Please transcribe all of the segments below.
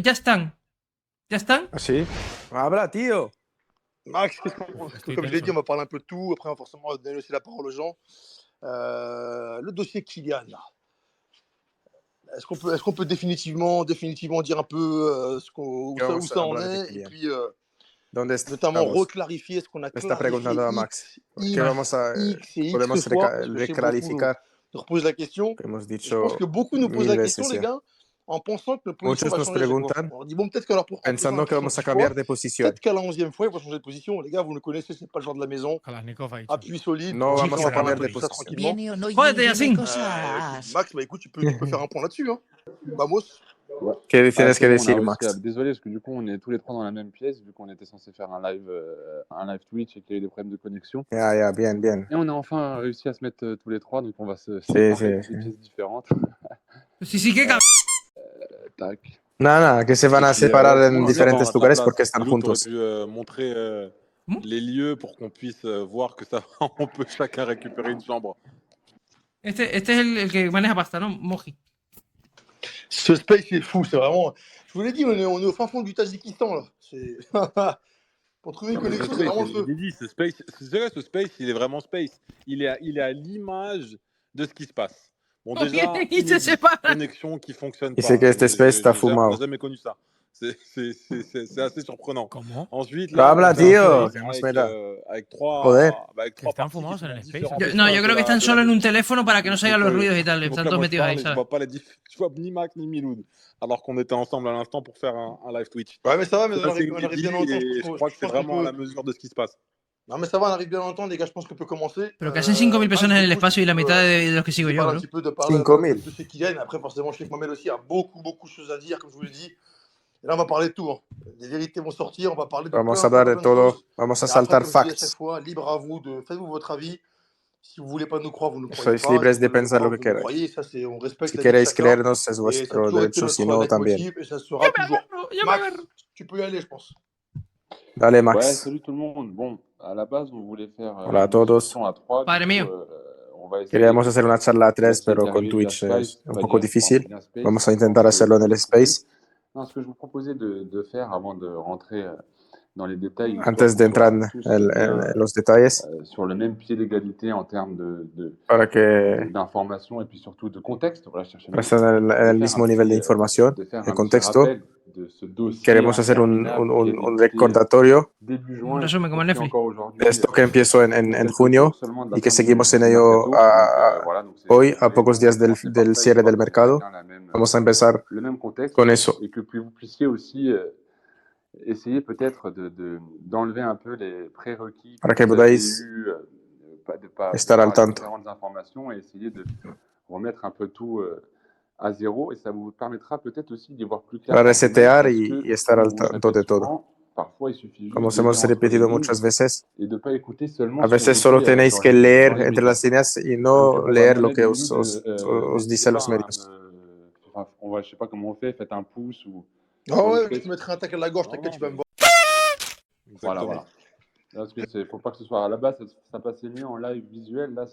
Ya están. ¿Ya están? ¿Ah, sí? Habla, tío. Max, comme je l'ai dit, on va parler un peu de tout. Après, on va forcément donner aussi la parole aux gens. Le dossier Kylian, là. Est-ce qu'on peut définitivement dire un peu où ça en est et puis notamment reclarifier ce qu'on a clarifié ¿Qué vamos a, podemos reclarificar? nous repose la question. Je pense que beaucoup nous posent la question, les gars, en pensant que notre position va changer. On dit, bon, peut-être qu'alors pour pensando que vamos a cambiar de posición. Peut-être qu'à la 11e fois, il va changer de position. Les gars, vous le connaissez, c'est pas le genre de la maison. Appui solide. No vamos a cambiar de posición. Jódete, Yacine. Max, bah écoute, tu peux faire un point là-dessus. Hein. Vamos. Ouais. ¿Qué tienes que decir, Max? Désolé, parce que du coup, on est tous les trois dans la même pièce, vu qu'on était censé faire un live Twitch et qu'il y a eu des problèmes de connexion. Ya, bien. Et on a enfin réussi à se mettre tous les trois, donc on va se séparer des pièces différentes. Sí, qué cabrón. Tac. Nada, que se van a separar en diferentes lugares porque están juntos. Tu montrer les lieux pour qu'on puisse voir que ça va, on peut chacun récupérer une chambre. Este es el que maneja pasta, ¿no? Moji. Ce space, il est fou, c'est vraiment... Je vous l'ai dit, on est au fin fond du Tadjikistan, là. C'est... Pour trouver une connexion, c'est vraiment le feu. Je l'ai dit, ce space, il est vraiment space. Il est à l'image de ce qui se passe. Bon, déjà, une connexion qui fonctionne pas. Dice que este space está fumado. On n'a jamais connu ça. C'est assez surprenant. ¿Cómo? Ensuite, là, habla, tío. Avec trois... Joder. ¿Están fumados en el space? Yo creo que están solo en un teléfono para que no se oigan los ruidos y tal. Están todos metidos ahí, ¿sabes? Je vois ni Max ni Miloud. Alors qu'on était ensemble à l'instant pour faire un live Twitch. Ouais, mais ça va, mais on arrive bien longtemps. Je crois que c'est vraiment à la mesure de ce qui se passe. Non, mais ça va, on arrive bien longtemps, les gars. Je pense qu'on peut commencer. Pero que hacen 5.000 personas en el espacio y la mitad de los que sigo yo, un ¿no? petit peu de parler de ce qu'il y a. Après, forcément, Cheikh Mohamed aussi a beaucoup de choses à dire, comme je vous l'ai dit. Et là, on va parler de tout. Hein. Les vérités vont sortir. On va parler de Vamos a hablar de todo. Vamos a saltar facts. Chaque fois, libre à vous de faites-vous votre avis. Si vous voulez pas nous croire, vous nous croyez Sois libres de pensar lo que queráis. Si queréis creernos, es vuestro derecho, si no, también. Et ça sera toujours. Max, tu peux y aller, je pense. Dale, Max. Ouais, salut tout le monde. Bon, à la base, on voulait faire Hola a todos. à 3. Padre mío. Queríamos hacer una charla a 3, pero con Twitch es un poco difícil. Vamos a intentar hacerlo en el Space. Non, ce que je vous proposais de faire avant de rentrer dans les détails. Antes de entrar en los detalles. Sur le même pied d'égalité en termes d'information et puis surtout de contexte. Voilà, para estar en el mismo nivel de información, de contexto. Queremos hacer un recordatorio Un resumen como en Netflix. de esto que empezó en junio y que seguimos en ello hoy, a pocos días del cierre del mercado. Vamos a empezar con eso. Et que vous puissiez aussi essayer peut-être d'enlever un peu les prérequis para que podáis estar al tanto. Informations et essayer de remettre un peu tout à zéro, et ça vous permettra peut-être aussi d'y voir plus clair. Para resetear y estar al tanto de todo. Como hemos repetido muchas veces, a veces solo tenéis que leer entre las líneas y no leer lo que os dicen los medios. Je sais pas comment on fait, faites un pouce ou... Oh ouais, je te mettrai un tac à la gorge, t'inquiète, tu vas me voir. Voilà. Parce que faut pas que ce soit à la base, ça passait mieux en live visuel. Là,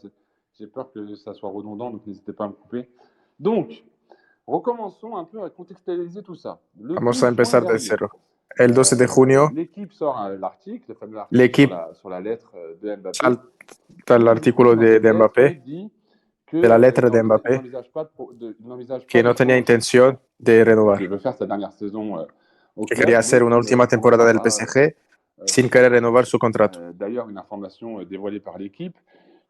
j'ai peur que ça soit redondant, donc n'hésitez pas à me couper. Donc, recommençons un peu à contextualiser tout ça. Vamos a empezar de cero. El 12 de junio, l'équipe sort l'article, le fameux article sur la lettre de Mbappé. Salta el artículo de Mbappé, de la letra de Mbappé, que no tenía intención de renovar, que quería hacer una última temporada del PSG sin querer renovar su contrato. D'ailleurs, une information dévoilée par l'équipe,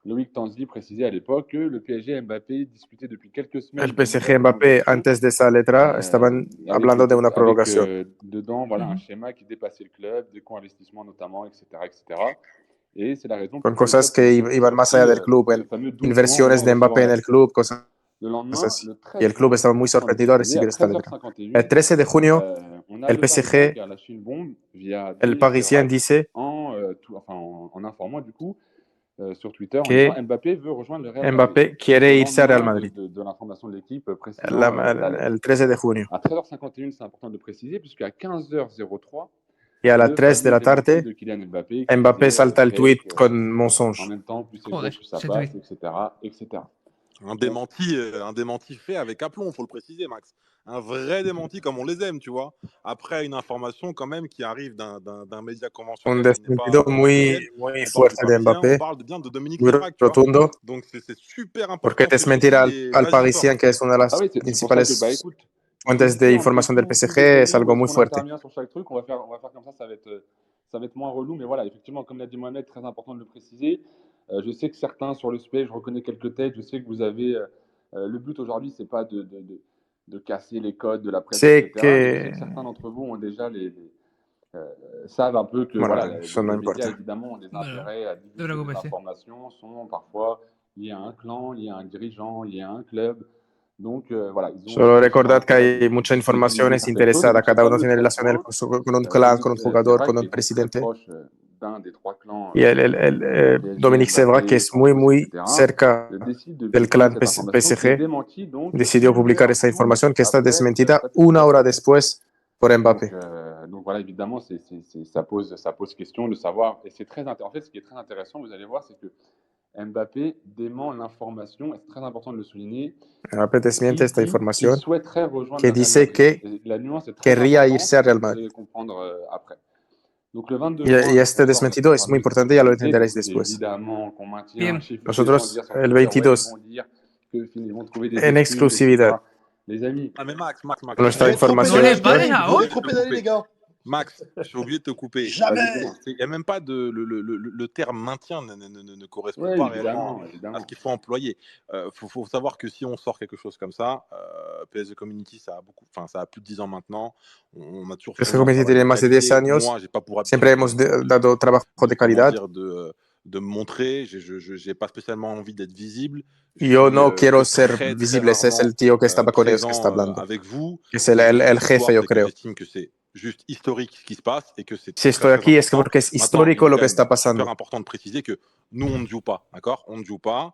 Loïc Tanzi précisait à l'époque que le PSG et Mbappé discutaient depuis quelques semaines. El PSG y Mbappé, antes de esa letra, estaban hablando de una prolongación. Dedans, voilà, un schéma qui dépassait le club, des co-investissements notamment, etc., etc. Et c'est la raison con cosas que iban más allá del club, en inversiones de Mbappé en el club, cosas así. Y el club estaba muy sorprendido a recibir esta letra. El 13 de junio, el PSG, el Parisien dice en informant du coup sur Twitter que Mbappé quiere irse al Real Madrid. El 13 de junio. À 13h51, c'est important de préciser, puisqu'à 15h03, y a las 3 de la tarde, Mbappé salta el tweet con mensonge. En même temps, plus Joder, que ça ese passe, tweet. etc., etc. Un démenti fait avec aplomb, faut le préciser, Max. Un vrai démenti comme on les aime, tu vois. Après une information quand même qui arrive d'un média Un conventionnel qui n'est pas desmentido muy, officiel. muy On parle du fuerte de Parisien, on Mbappé, parle bien de Dominique muy Sévrac, tu vois. rotundo, Donc c'est super porque important ce que je desmentir dis et al vas-y Parisien, fort. que es una de Ah las oui, c'est pour ça que, principales écoute, je fuentes vous de dis entre información del tout PSG, déconner, es algo où muy est-ce qu'on fuerte. intervient sur chaque truc, on va faire comme ça, ça va être moins relou. Mais voilà, effectivement, comme l'a dit Mohamed, très important de le préciser. Je sais que certains sur le space, je reconnais quelques têtes, je sais que vous avez... le but aujourd'hui, c'est pas de casser les codes de la presse, Sé etc. Mais je sais que, que certains d'entre vous ont déjà savent un peu que voilà, bueno, eso no les médias, importa. évidemment, ont des Bueno, intérêts à no te divulguer des preocupes, sí. informations, sont parfois liés à un clan, liés à un dirigeant, liés à un club. Donc voilà, ils ont Solo aussi recordad tendance que à hay mucha utiliser información es certaines choses et interesada, donc ce cada uno fameux tiene 13 relaciones points. con un clan, Dominique con un jugador, Sévrac, con qui un est donc très presidente. proche d'un des trois clans Y PSG, Dominique Sévrac, que Mbappé, es muy, Santos, muy etc., cerca décide de del publier clan cette information qui est PSG, démentie donc decidió une publicar heure esta tout información que está après desmentida sa una hora publication. después por Mbappé. Donc voilà, évidemment, ça pose question de savoir, et c'est très intéressant. En fait, ce qui est très intéressant, vous allez voir, c'est que Mbappé dément l'information, et c'est très important de le souligner, Mbappé desmiente qui esta dit qu'il información souhaiterait rejoindre que le Real dice Madrid. que Et la nuance est très querría importante, irse al Real vous Madrid. allez comprendre après. Donc le 22 Y juin, donc, este on sort cette desmentido es muy fameuse importante, ya lo exclusivité. entenderéis Donc después. évidemment, qu'on maintient un Bien. chiffre, les gens Nosotros, dire sur el Twitter, ouais, ils 22, vont dire qu'ils vont trouver des en excuses, etc. exclusividad, Les amis, Ah mais Max, nuestra Vous êtes trop información. No pédalés, les les gars. pares Vous ahora. êtes trop pédalés, les gars. Max, je suis obligé de te couper. Jamais. Il n'y a même pas de. Le terme maintien ne correspond oui, pas réellement à ce évidemment. qu'il faut employer. Faut savoir que si on sort quelque chose comme ça, PSG Community, ça a plus de 10 ans maintenant. On a toujours PSG fourni un Community travail tiene de más de 10 qualité. años. Moi, j'ai pas pour Siempre habitude hemos dado trabajo de comment calidad. dire, de me montrer. Je n'ai pas spécialement envie d'être visible. Je Yo suis no quiero que ser très visible. Ese es rarement el tío que estaba con ellos que está présent hablando. avec vous. Es Et donc, el ce jefe, soir, yo c'est que creo. j'estime que c'est juste historique ce qui se passe et que c'est Si très estoy très aquí es que important. porque es Maintenant, il histórico est lo quand que même está super pasando. important de préciser que nous, on ne joue pas, d'accord? On ne joue pas.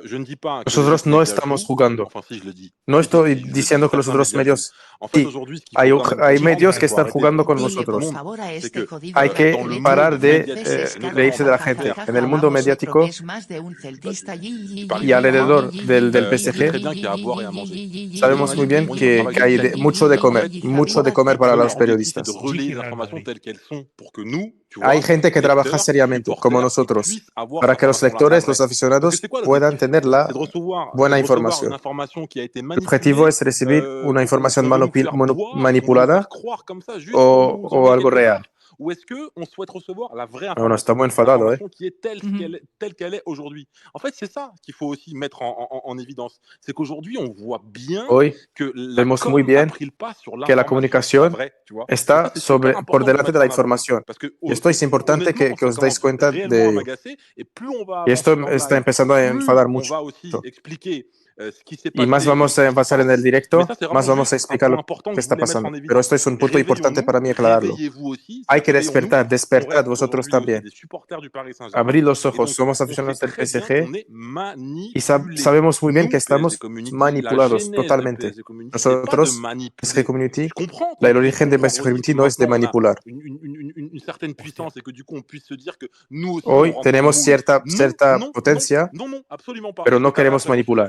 Je ne dis pas que les Nosotros autres no médias estamos jouent. jugando. Enfin, si je le dis. No Si, si, estoy si, je le dis. diciendo que los Certains otros médias jouent. medios. En fait, Sí, aujourd'hui, ce qu'il faut quand même hay comprendre, medios que il faut están arrêter jugando de con mentir tout le nosotros. monde. C'est que Hay que dans le parar monde de médiatique, et notamment reírse de la gente. publicitaire, En el mundo médiatico tu parles y exclusivement de moi, alrededor del tu sais très PSG, bien qu'il y a à boire et à manger. Le sabemos muy travail, bien moi, je travaille que sur hay chaîne. mucho de Donc, en comer, fait, il faut mucho de comer para notre los objectif, c'est de periodistas. relayer les informations telles qu'elles sont pour que nous, tu Hay vois, gente que trabaja lecteurs, seriamente, como supporters, on nosotros, puisse avoir para cette que los information-là, la lectores, los vraie. Parce que aficionados c'est quoi puedan l'objectif? tener la C'est buena de recevoir une información. information qui a été El objetivo manipulée, es recibir una información qu'on veut nous faire boire, qu'on veut nous manipulada faire croire comme ça, juste pour nous o emmener algo quelque real. part. Ou est-ce qu'on souhaite recevoir la vraie Bueno, está information, muy enfadado, ¿eh? l'information qui est telle qu'elle est aujourd'hui? En fait, c'est ça qu'il faut aussi mettre en évidence. C'est qu'aujourd'hui, on voit bien Hoy que la vemos muy com a bien pris le pas sur que la l'information, la comunicación vraie, tu vois. Et ça, está c'est super por important de delante de mettre la en avant. información. Parce que Y esto es importante honnêtement, que ça os dais commence cuenta réellement de à ello. m'agacer. Et plus on va Y esto avancer dans le está live, empezando a plus enfadar on mucho. va aussi expliquer ce qui s'est Y passé más et vamos ce a qui se enfatizar en passe. el directo, Mais ça, c'est más vraiment vamos a juste un explicar point lo important que que je está voulais mettre en pasando. Pero évidence. esto es un punto importante para mí aclararlo. Réveillez-vous aussi, Hay que réveillons-nous pour despertar être vosotros aujourd'hui aussi también. des supporters du Paris Saint-Germain. Abrir los Et ojos, donc, somos on sait aficionados del très bien PSG qu'on est y manipulés. sabemos muy bien que Nous, PSG estamos Community, la manipulados genèse de totalmente. PSG Community, c'est pas de Nosotros, PSG manipuler. Community, Je comprends qu'on el puisse origen de comprendre PSG aussi Community que no es de maintenant on a manipular. une certaine puissance et que du coup on puisse se dire que nous aussi on Hoy rentre dans le tenemos moule. cierta Non, potencia, absolument pas. pero no Et t'as queremos raison là-dessus. manipular.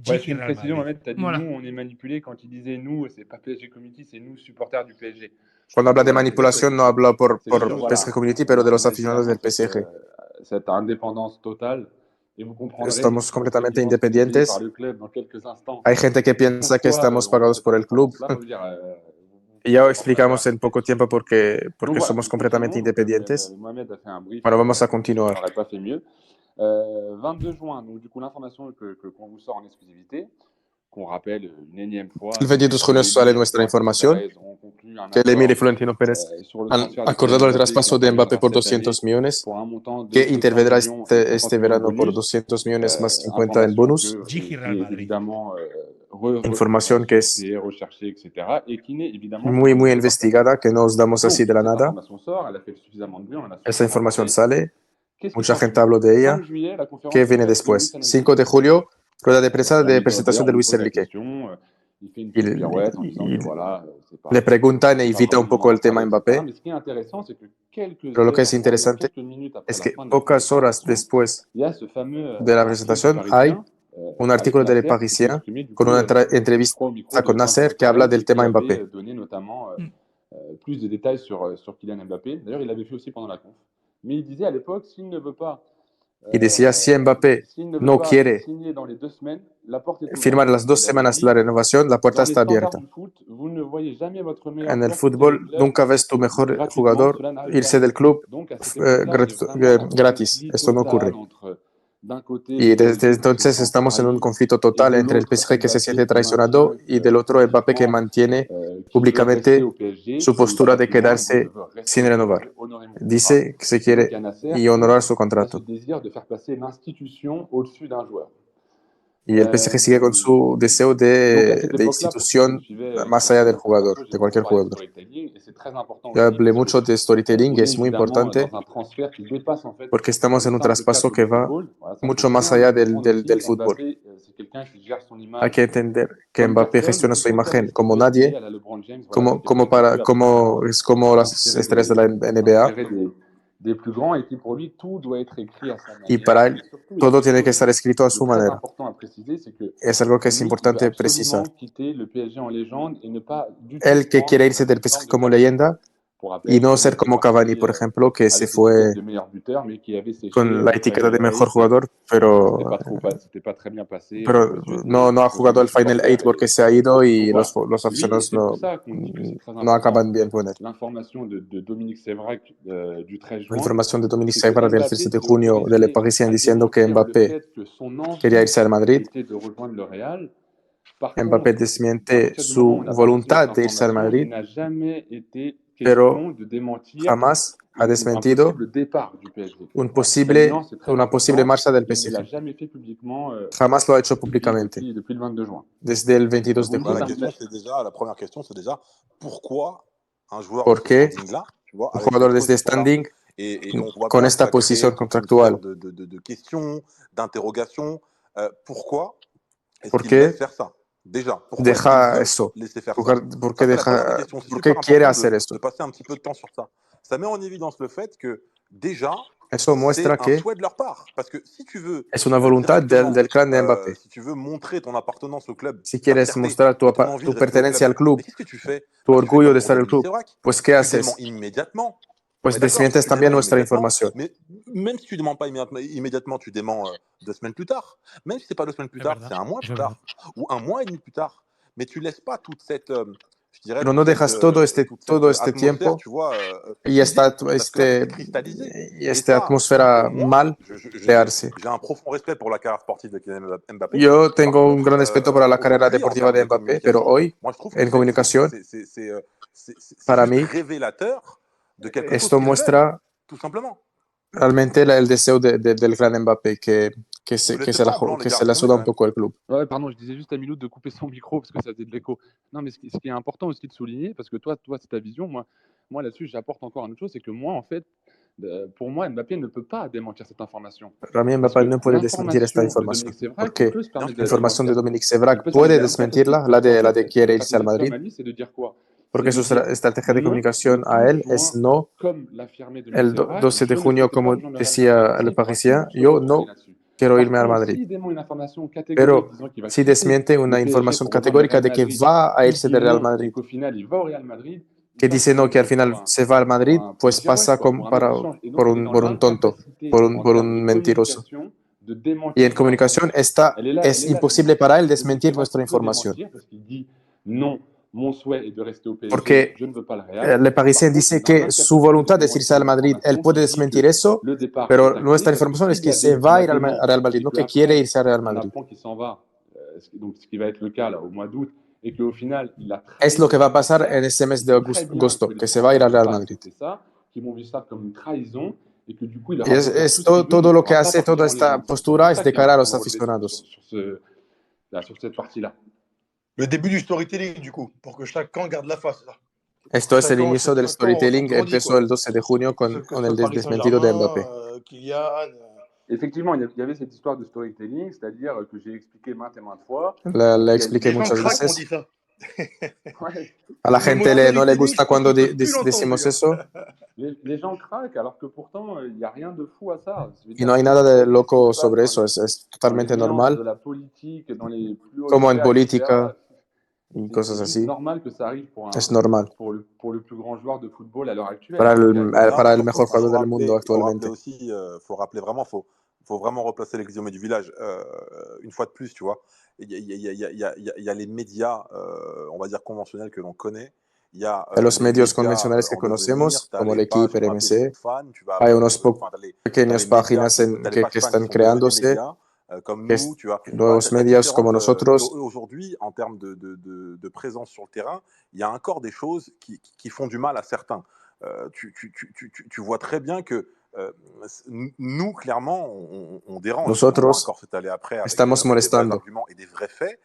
Ouais, c'est une précision, Mohamed, tu as dit Voilà. nous, on est manipulé. Quand il disait nous, c'est pas PSG Community, c'est nous, supporters du PSG. Cuando habla de Voilà, manipulación no habla por c'est sûr, voilà. PSG Community, pero de los On est aficionados del évidemment PSG. cette indépendance totale. Et vous comprendrez Estamos completamente ceux qui pensent que c'est payé independientes. par le club dans quelques instants. Hay gente que piensa que Pourquoi estamos on a pagados cette por el club. indépendance-là, je veux dire, Y ya explicamos en poco tiempo porque Donc voilà, somos completamente continuons. independientes. Mohamed a fait un brief. Bueno, vamos a On continuar. n'aurait pas fait mieux. 22 juin, donc du coup l'information qu'on vous sort en exclusivité, qu'on rappelle une énième fois. El 22 de junio sale nuestra información que el Emir y Florentino Pérez han acordado el traspaso de Mbappé por 200 millones, que intervendrá este verano por 200 millones más 50 en bonus. Información que es muy, muy investigada, que no os damos así de la nada. Esa información sale, mucha gente habló de ella. ¿Qué viene después? 5 de julio, rueda de prensa de presentación de Luis Enrique. Y le preguntan e evita un poco el tema Mbappé. Pero lo que es interesante es que pocas horas después de la presentación hay un artículo de Le Parisien con una entrevista con Nasser que habla del tema Mbappé. Donné notamment plus de détails sur Kylian Mbappé. D'ailleurs, il l'avait fait aussi pendant la conf. Mais il disait à l'époque, s'il ne veut pas Y decía, si Mbappé no quiere signer dans les 2 semaines, la porte est ouverte. firmar las 2 semanas la renovación, la puerta está abierta. En el fútbol nunca ves tu mejor jugador irse del club gratis. Esto no ocurre. Y desde entonces estamos en un conflicto total entre el PSG que se siente traicionado y del otro Mbappé que mantiene públicamente su postura de quedarse sin renovar. Dice que se quiere y honorar su contrato. Y el PSG sigue con su deseo de institución más allá del jugador, de cualquier jugador. Yo hablé mucho de storytelling, es muy importante porque estamos en un traspaso que va mucho más allá del fútbol. Hay que entender que Mbappé gestiona su imagen como nadie, es como las estrellas de la NBA. Y para él todo tiene que estar escrito a su manera. Es algo que es importante precisar. Él que quiere irse del PSG como leyenda y no ser como Cavani, por ejemplo, que se fue con la etiqueta de mejor jugador, pero no ha jugado el Final 8 porque se ha ido y los aficionados no acaban bien con él. La información de Dominique Sévrac del 13 de junio de Le Parisien diciendo que Mbappé quería irse al Madrid. Mbappé desmiente su voluntad de irse al Madrid, pero jamás ha desmentido una posible marcha del PSG. Jamás lo ha hecho públicamente. Desde el 22 de junio. ¿Por qué un jugador desde standing con esta posición contractual? ¿Por qué deja eso? ¿Por qué quiere hacer esto? Eso muestra que es una voluntad del clan de Mbappé. Si quieres mostrar tu pertenencia al club, tu orgullo de estar en el club, pues ¿qué haces? Pues desmientes también nuestra información. Même si tu ne demandes pas immédiatement, tu déments 2 semaines plus tard. Même si ce n'est pas 2 semaines plus tard, c'est 1 mois plus tard ou 1 mois et demi plus tard. Mais tu ne laisses pas toute cette, je dirais, pero no dejas todo este tiempo y esta atmósfera mal crearse. Yo tengo un gran respeto por la carrera deportiva de Mbappé, pero hoy, en comunicación, para mí, esto muestra realmente el deseo del gran Mbappé que se la suda un poco el club. Ouais, pardon, je disais juste à Milou de couper son micro parce que ça faisait de l'écho. Non, mais ce qui est important aussi de souligner, parce que toi c'est ta vision, moi là-dessus, j'apporte encore une autre chose, c'est que moi, en fait, pour moi, Mbappé ne peut pas démentir cette information. Para mí, Mbappé no puede desmentir esta información. ¿Por qué? La información de Dominique Sévrac puede desmentirla, la de quiere irse al Madrid. Porque su estrategia de comunicación a él es no. El 12 de junio, como decía Le Parisien, yo no quiero irme al Madrid. Pero si desmiente una información categórica de que va a irse del Real Madrid, que dice no, que al final se va al Madrid, pues pasa por un tonto, por un mentiroso. Y en comunicación es imposible para él desmentir nuestra información. Porque Le Parisien dice que su voluntad es irse al Madrid. Él puede desmentir eso, pero nuestra información es que se va a ir al Real Madrid, no que quiere irse al Real Madrid. Es lo que va a pasar en ese mes de agosto, que se va a ir al Real Madrid. Y todo lo que hace, toda esta postura es de cara a los aficionados. Le début du storytelling, du coup, pour que chaque camp garde la face. Là. Esto es el inicio del storytelling. Empezó el 12 de junio con el desmentido de Mbappé. Effectivement, il y avait cette histoire de storytelling, c'est-à-dire que j'ai expliqué maintes et maintes fois. La expliqué muchas veces. A la gente no le gusta cuando decimos eso. Les gens craquent alors que pourtant, il n'y a rien de fou à ça. Je veux Y dire, no hay c'est nada de c'est ce qui loco se passe sobre eso, es dans les totalmente nuances de normal, la politique, dans les plus hautes como en sphères, política etc. y C'est cosas juste así. normal que ça arrive Es normal pour le plus grand joueur de football à l'heure actuelle. para Donc, Non, para mais el mejor jugador del mundo faut rappeler actualmente. aussi, faut rappeler vraiment, faut vraiment replacer les hommes du village. Une fois de plus, tu vois, il y a les médias, on va dire conventionnels que l'on connaît. Il y a En los les medios médias convencionales que en devenir. conocemos, Tu as como les el Equipo, pages qu'on va appeler RMC, foot fan. Tu vas hay appeler, unos enfin, t'as pequeñas les médias páginas t'as les que pages fans qui están sont devenus creándose, médias, comme que nous, tu vois. Voilà, nuevos medios como nosotros. Aujourd'hui, en termes de présence sur le terrain, il y a encore des choses qui font du mal à certains. Tu vois très bien que nous, clairement, on dérange. Nosotros On va encore s'étaler après avec estamos des vrais molestando, arguments et des vrais faits.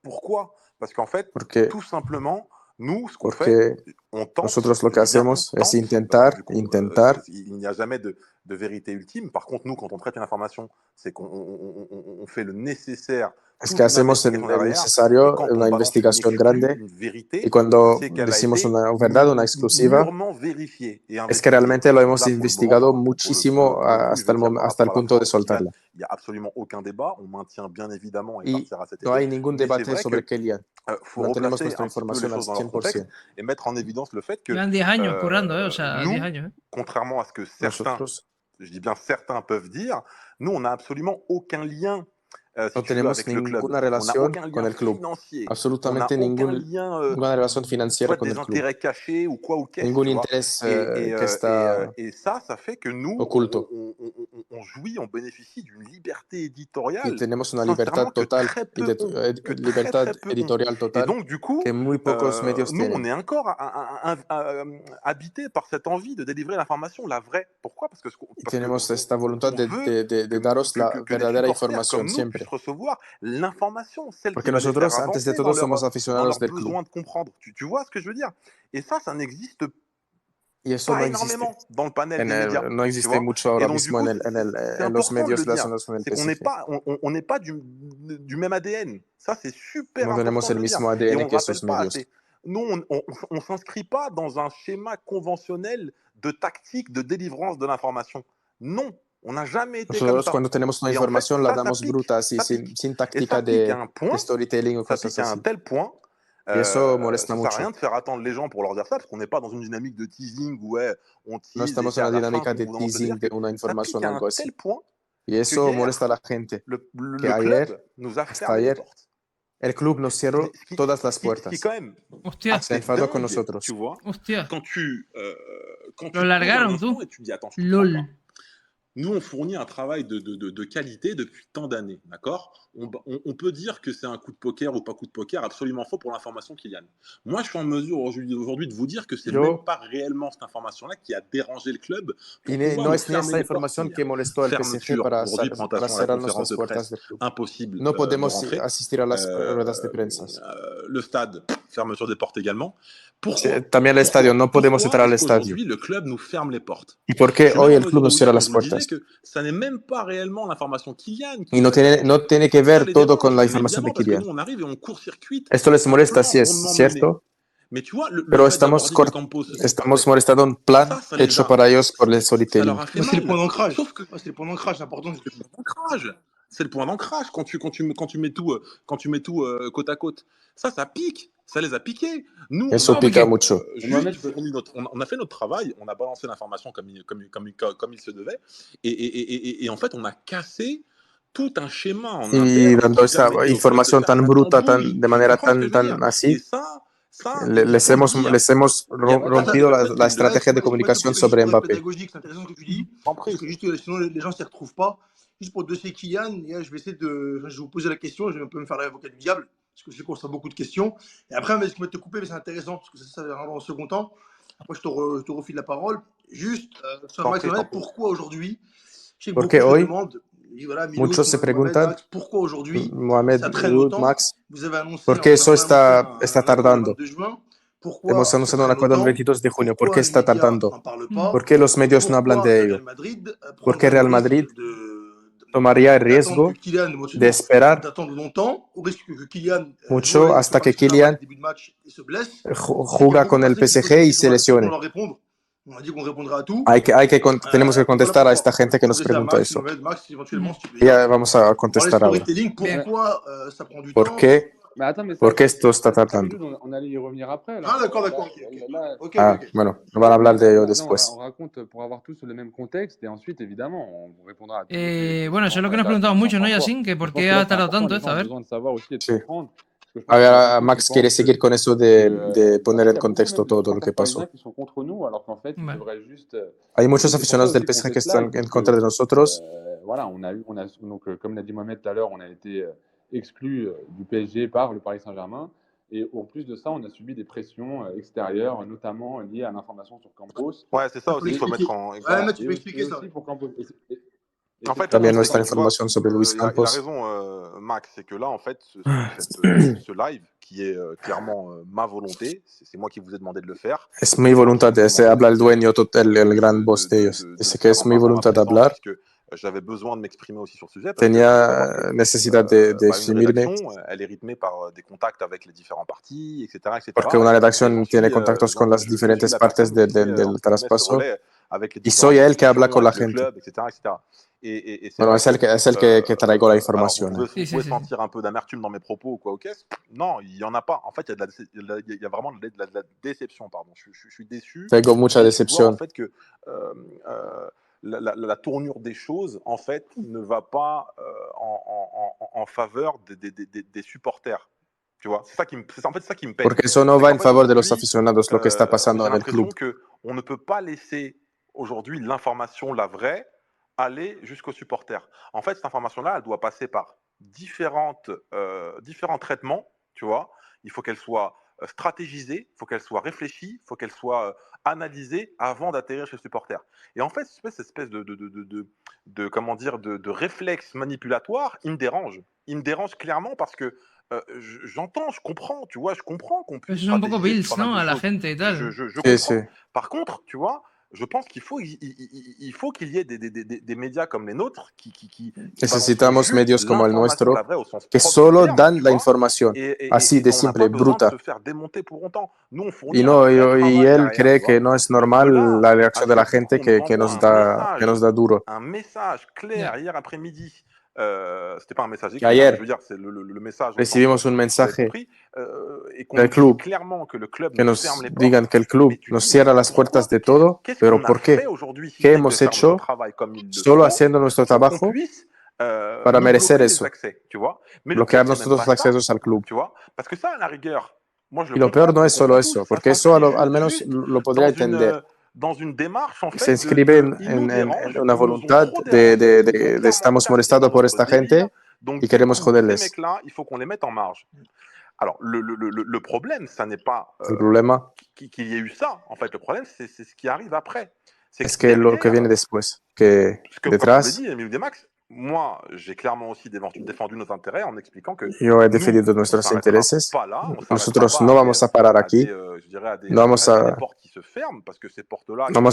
Pourquoi? Parce qu'en fait, porque, tout simplement, nous, ce qu'on fait, porque on tente. nosotros lo que Je dis bien, on hacemos es tente, intentar, du coup, intentar. il n'y a jamais de vérité ultime. Par contre, nous, quand on traite une information, c'est qu'on fait le nécessaire. Es Toute que une hacemos investigation el derrière, et necesario, quand on una balance une investigación exclue, grande, une y vérité, cuando c'est qu'elle a decimos été una verdad, una exclusiva, mûrement vérifiée et es que investiguée. realmente lo hemos Là, pour le investigado moment, muchísimo pour le coup, je vais dire par hasta el rapport à la punto de France de Kylian, soltarla. il n'y a absolument aucun débat. On maintient bien évidemment et Y partira cet no été. hay ningún Mais c'est debate vrai sobre que Kylian. faut Mantenemos replacer nuestra un petit peu les información al choses dans leur contexte 100%. et mettre en évidence le fait que Llevan 10 años currando, o sea, 10 nous, años. contrairement à ce que certains, Nosotros je dis bien certains peuvent dire, nous, on n'a absolument aucun lien, si no tu veux, tenemos avec le club. ninguna On n'a relación aucun con lien el club, financier. On n'a absolutamente aucun lien, ninguna relación tu financiera vois, con des el club, intérêts cachés ou quoi ou qu'est-ce, ningún tu vois. interés que está Et ça fait que nous, oculto. on jouit, on bénéficie d'une liberté Y éditoriale, tenemos una sincèrement, libertad que total, très peu ont. Que très, libertad très peu ont. editorial Et total donc, du coup, que muy pocos medios nous, on tienen. est encore habité par cette envie de délivrer l'information, la vraie. Pourquoi? Parce Y que tenemos esta voluntad on veut de daros la que des verdadera supporters información comme nous siempre. puissent recevoir l'information, celle qui Porque va les faire nosotros, antes de avancer todo, somos dans aficionados leur del club. besoin de comprendre. Tu vois ce que je veux dire? Et ça n'existe Y eso pas no existe. énormément dans le panel des médias, No tu existe vois. mucho Et ahora donc, du mismo coup, c'est en los important de medios le dire. relacionados con el C'est qu'on n'est PSG. pas, on n'est pas du même ADN. Ça, c'est super No important tenemos de el le dire. mismo Et ADN on ne que rappelle esos pas medios. assez. Nous, on ne s'inscrit pas dans un schéma conventionnel de tactique de délivrance de l'information. Non, on n'a jamais été comme Nosotros ça. cuando tenemos una Et en fait, información la ça damos pique, bruta, así, ça pique. sin Et táctica ça pique à un de point, storytelling o ça cosas pique à un así. tel point, Y eso molesta ça sert à mucho. rien de faire attendre les gens pour leur dire ça, parce qu'on n'est pas dans une dynamique de teasing où ouais, on No tease et estamos c'est en à una la fin dinámica qu'on de vous demande de dire teasing de que una ça pique información, à un algo tel así. point Y que eso molesta a hier, la gente. Que le ayer, club nous a hasta fermé les ayer, portes. el club nos cerró todas las Ce qui est puertas. quand même Hostia, Se assez enfadó con dingue, nosotros. tu vois, hostia. quand tu Lo te poses un largaron, instant tú. et tu te dis attends, je comprends pas. LOL. Nous, on fournit un travail de qualité depuis tant d'années, d'accord? On peut dire que c'est un coup de poker ou pas coup de poker, absolument faux pour l'information Kylian. Moi, je suis en mesure aujourd'hui de vous dire que c'est même pas réellement cette information-là qui a dérangé le club pour Y pouvoir no nous es ni fermer esta les portes información hier. que molestó al PSG Fermeture, aujourd'hui, para présentation à la cerrarnos conférence las de puertas presse, del club. impossible No de podemos rentrer. asistir a las ruedas de prensa. Le stade, fermeture des portes également. Pourquoi? También el estadio, no podemos entrar al Est-ce estadio. qu'aujourd'hui, le club nous ferme les portes? ¿Y por Je qué suis hoy même en el club mesure de nos vous cierra dire, comme las je vous le disais, puertas? que ça n'est même pas réellement l'information Kylian qui Y nous ferme les portes. no tiene que Ça ver les todo dérange, con la bien información de évidemment, parce que Kylian. nous, on arrive et on court-circuite Esto les un molesta, plan sí es rondement mené. cierto, Mais tu vois, le pero fait d'avoir dit que Campos se estamos supportait, molestando un plan ça les hecho a, para ellos por el ça storytelling. leur a fait Moi, c'est le mal. point d'ancrage. Sauf que C'est le point d'ancrage, c'est important. c'est le point d'ancrage. C'est le point d'ancrage quand tu mets tout côte à côte. Ça pique. Ça les a piqués. Nous, Eso pica mucho. on a fait notre travail, on a balancé l'information comme il se devait, et en fait, on a cassé tout un schéma en Y interne dando qui esta permettait au club de información faire tan cette bruta, embrouille. de Tu manera comprends ce que je veux dire? tan Et así, ça, il faut le dire. les hemos rompido la estrategia de comunicación sobre Mbappé. Pédagogique, c'est intéressant ce que tu dis. En Parce que juste, sinon, les gens ne s'y retrouvent pas. Juste pour le dossier Kylian, je vais essayer de. Je vais vous poser la question, je vais un peu me faire l'avocat du diable, parce que je sais qu'on reçoit beaucoup de questions. Et après, je vais te couper, mais c'est intéressant, parce que ça viendra dans le second temps. Après, je te refile la parole. Juste, sur Max Mohamed, pourquoi aujourd'hui? Je sais que beaucoup se demandent. Voilà, Muchos se preguntan, Max, pourquoi aujourd'hui Mohamed, ça traîne autant? Max, Vous avez annoncé ¿por qué eso está tardando? de juin. Hemos anunciado un acuerdo el 22 de junio. ¿Por qué está tardando? ¿Por qué los medios no hablan de ello? ¿Por qué Real Madrid tomaría el riesgo de esperar mucho hasta que Kylian juega con el PSG y se lesione? On a dit qu'on répondra à tout. Tenemos que contestar a esta gente que nos Contester à pregunta Max, eso. Max, éventuellement, s'il te plaît. Y ya vamos a Pour les contestar ahora. storytelling, pourquoi ça prend du ¿Por temps? qué? Mais attends, mais ça, ¿Por qué esto está ça, tardando? on allait y revenir après. Là. Ah, d'accord. Là, Ok. là, Ok. Ah, bueno, nos van a hablar de ello là, después. on raconte pour avoir tous le même contexte et ensuite, évidemment, on vous répondra à tout. Bueno, eso es lo que nos preguntamos mucho, ¿no, Yacine? Que por qué ha tardado tanto esto, a ver. besoin de savoir aussi et de Sí. comprendre. Parce que je pense A qu'il y ver, a beaucoup Max qui quiere pensent seguir con eso de poner en contexto todo lo que pasó. qui sont contre nous, alors qu'en fait, ils Vale. devraient juste. Hay muchos c'est pour aficionados ça del aussi qu'on PSG fait que ce están live, en parce contra de que, nosotros. voilà, donc, comme l'a dit Mohamed tout à l'heure, on a été exclu du PSG par le Paris Saint-Germain. Et en plus de ça, on a subi des pressions extérieures, notamment liées à l'information sur Campos. Ouais, c'est ça aussi Il qu'il faut mettre en. Ouais, mais tu peux expliquer ça. Aussi pour Campos. En fait, También non, nuestra tu vois, información sobre Luis il a Campos. raison, Max, c'est que là, en fait, ce live, qui est clairement ma volonté, c'est moi qui vous ai demandé de le faire. Es mi voluntad, se habla el dueño, el gran boss de ellos. Dice que es mi voluntad de hablar. J'avais besoin de m'exprimer aussi sur ce sujet. Tenía necesidad de exprimirme. Elle est rythmée par des contacts avec les différents partis, etc. Porque una redacción tiene contactos con las diferentes partes del traspaso. Y soy él que habla con la gente. Bueno, es el que traigo la información. Vous pouvez sentir un peu d'amertume dans mes propos ou quoi, ok? Non, il n'y en a pas. En fait, il y a vraiment de la déception, pardon. Je suis déçu. Tengo mucha decepción. En fait, que la tournure des choses, en fait, ne va pas en faveur des supporters. Tu vois, c'est ça qui me pèse. Porque eso no va en favor de los aficionados, lo que está pasando en el club. On ne peut pas laisser aujourd'hui l'information, la vraie, aller jusqu'aux supporters. En fait, cette information-là, elle doit passer par différents traitements, tu vois. Il faut qu'elle soit stratégisée, il faut qu'elle soit réfléchie, il faut qu'elle soit analysée avant d'atterrir chez le supporter. Et en fait, cette espèce de réflexe manipulatoire, il me dérange. Il me dérange clairement parce que j'entends, je comprends, tu vois, je comprends qu'on puisse. Es un poco Bills, ¿no? A la gente y tal. Je comprends. Par contre, tu vois, je pense qu'il faut qu'il y ait des médias comme les nôtres qui Necesitamos medios como el nuestro que solo dan la información, así de simple, bruta. Y él cree que no es normal la reacción de la gente que nos da duro. Un message clair hier après-midi. C'était pas un message écrit, Ayer, je veux dire, c'est le message. Recibimos un mensaje del club que nos digan que el club nos cierra las puertas de todo, pero ¿por qué? ¿Qué hemos hecho solo haciendo nuestro trabajo para merecer eso? Bloquear nosotros los accesos al club. Y lo peor no es solo eso, porque eso al menos lo podría entender. Se inscribe en una voluntad de estamos molestados por esta gente y queremos joderles. Alors, le problème, ça n'est pas qu'il y ait eu ça. En fait, le problème, c'est ce qui arrive après. Es que lo que viene después, que detrás... Moi, j'ai clairement aussi défendu nos intérêts en expliquant que yo he defendido nuestros intereses. Nosotros no vamos a parar aquí. No vamos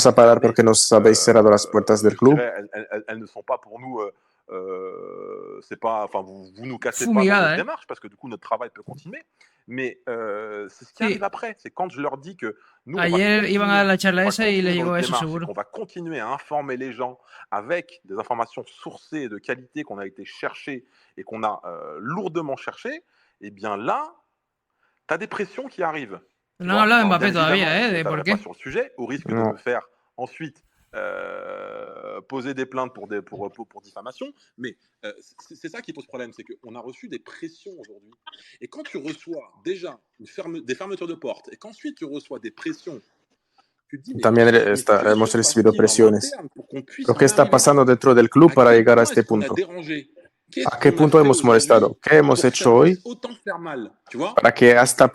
a parar porque nos habéis cerrado las puertas del club. Elles ne sont pas pour nous. C'est pas, enfin, vous nous cassez pas dans notre démarche parce que du coup notre travail peut continuer. Mais c'est ce qui arrive après. C'est quand je leur dis que nous, Ayer iban a la charla esa y les llegó eso seguro. On va continuer à informer les gens avec des informations sourcées de qualité qu'on a été chercher et qu'on a lourdement cherché. Et bien là, tu as des pressions qui arrivent. No han hablado de Mbappé todavía, ¿de por qué? Sur le sujet, au risque de me faire ensuite poser des plaintes pour diffamation, mais c'est ça qui pose problème, c'est qu'on a reçu des pressions aujourd'hui. Et quand tu reçois déjà des fermetures de portes, et qu'ensuite tu reçois des pressions, tu te dis, también hemos recibido presiones. Lo que está pasando dentro del club para llegar a este punto. ¿A qué punto hemos molestado? ¿Qué hemos hecho hoy para que a este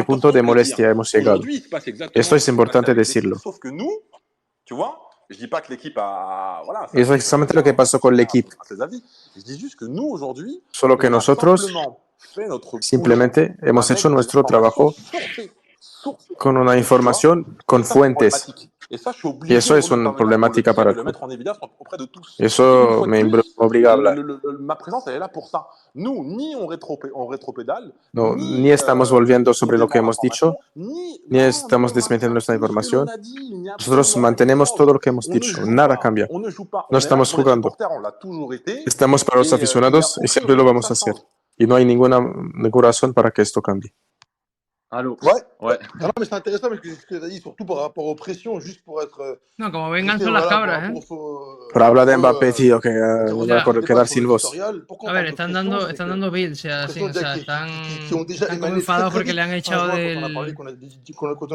punto de molestia hemos llegado? Esto es importante decirlo. Tu vois, je dis pas que l'équipe a voilà. Y eso es exactamente lo que pasó con el equipo. Je dis juste que nous aujourd'hui, solo que nosotros simplemente hemos hecho nuestro trabajo con una información con fuentes. Et ça, je suis Y obligé eso es aujourd'hui de una parvenir pour le problemática dire para et el le club. mettre en évidence auprès de tous. Y Et une eso fois de me plus, obliga a hablar. ma présence, elle est là pour ça. Nous, ni on rétropédale, No, ni ni estamos volviendo on sobre lo que dément hemos dicho, l'information, ni... ni Non, estamos on desmintiendo maintient nuestra tout ce que l'on información. a dit. Il n'y a Nosotros absolument rien qui mantenemos change. todo lo que hemos On ne dicho. joue Nada pas. cambia. On ne joue pas. No On est là estamos pour les jugando. supporters, on l'a toujours été. Estamos para los Et il n'y a aficionados y aucune siempre lo raison que vamos ça a hacer. change. Y no hay ninguna razón para que esto cambie. Allô? Ouais. Ouais. Ah non, mais c'est intéressant parce que ce que tu as dit, surtout par rapport aux pressions, juste pour être. No, como Je vengan sais, son las voilà, par cabras, rapport ¿eh? Pero habla de pour eux, Mbappé, tío, que interroger va a Ya. le débat quedar sur sin le voz. sectorial. Pourquoi on A ver, parle de están pression? C'est están que dando builds, o sea, pression o déjà sea, qui ont déjà están como émané très enfadados très porque vite le han fin echado juin quand on a parlé, del, quand on a le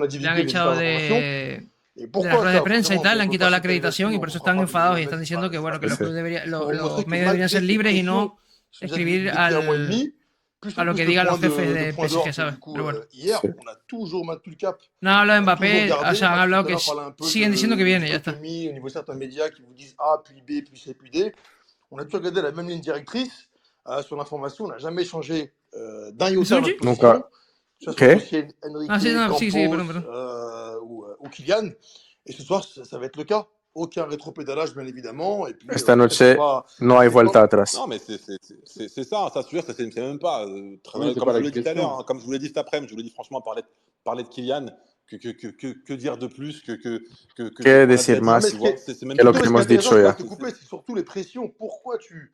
han divulgué les echado différentes informations. de Et las pourquoi ruedas de ça? prensa y Forcément, tal, le on han peut quitado pas la se taire acreditación là-dessus, y on por eso fera están pas de enfadados y business, están diciendo que bueno, que Sí, los sí. clubes deberían, pour los montrer que medios deberían ser malgré ces libres y no pressions, ce que j'ai dit escribir depuis un mois et demi, a lo que plus le digan los point jefes de de point PSG, d'orgue, ¿sabes? du coup, Pero bueno. hier, Sí. on a toujours maintenu le cap. No han hablado de On a toujours Mbappé, o gardé. sea, han Mathieu, hablado tout à que l'heure, parlait un peu siguen diciendo que de viene, ya está. dichotomie au niveau de certains médias qui vous disent A, puis B, puis C, puis D. On a toujours gardé la même ligne directrice sur l'information. On n'a jamais changé d'un iota ¿Eso, notre Uchi? position. Nunca. Que ce soit ¿Qué? associé Enrique, Ah, sí, no, Campos sí, perdón. ou Kylian. Et ce soir, ça va être le cas. Aucun rétropédalage, bien évidemment. Et puis, Esta on noche pas, no hay c'est vuelta pas... atrás. Non, mais c'est ça, ça, sûr, c'est même pas. Oui, c'est comme pas je la vous l'ai dit tout à question. l'heure, comme je vous l'ai dit cet après-midi, je vous l'ai dit franchement, parler de Kylian, que dire de plus que ¿Qué qu'on a decir déjà dit, más tu vois, c'est même que lo Non, que mais ce qui est hemos intéressant, dicho je ya? vais te couper, c'est surtout les pressions. Pourquoi tu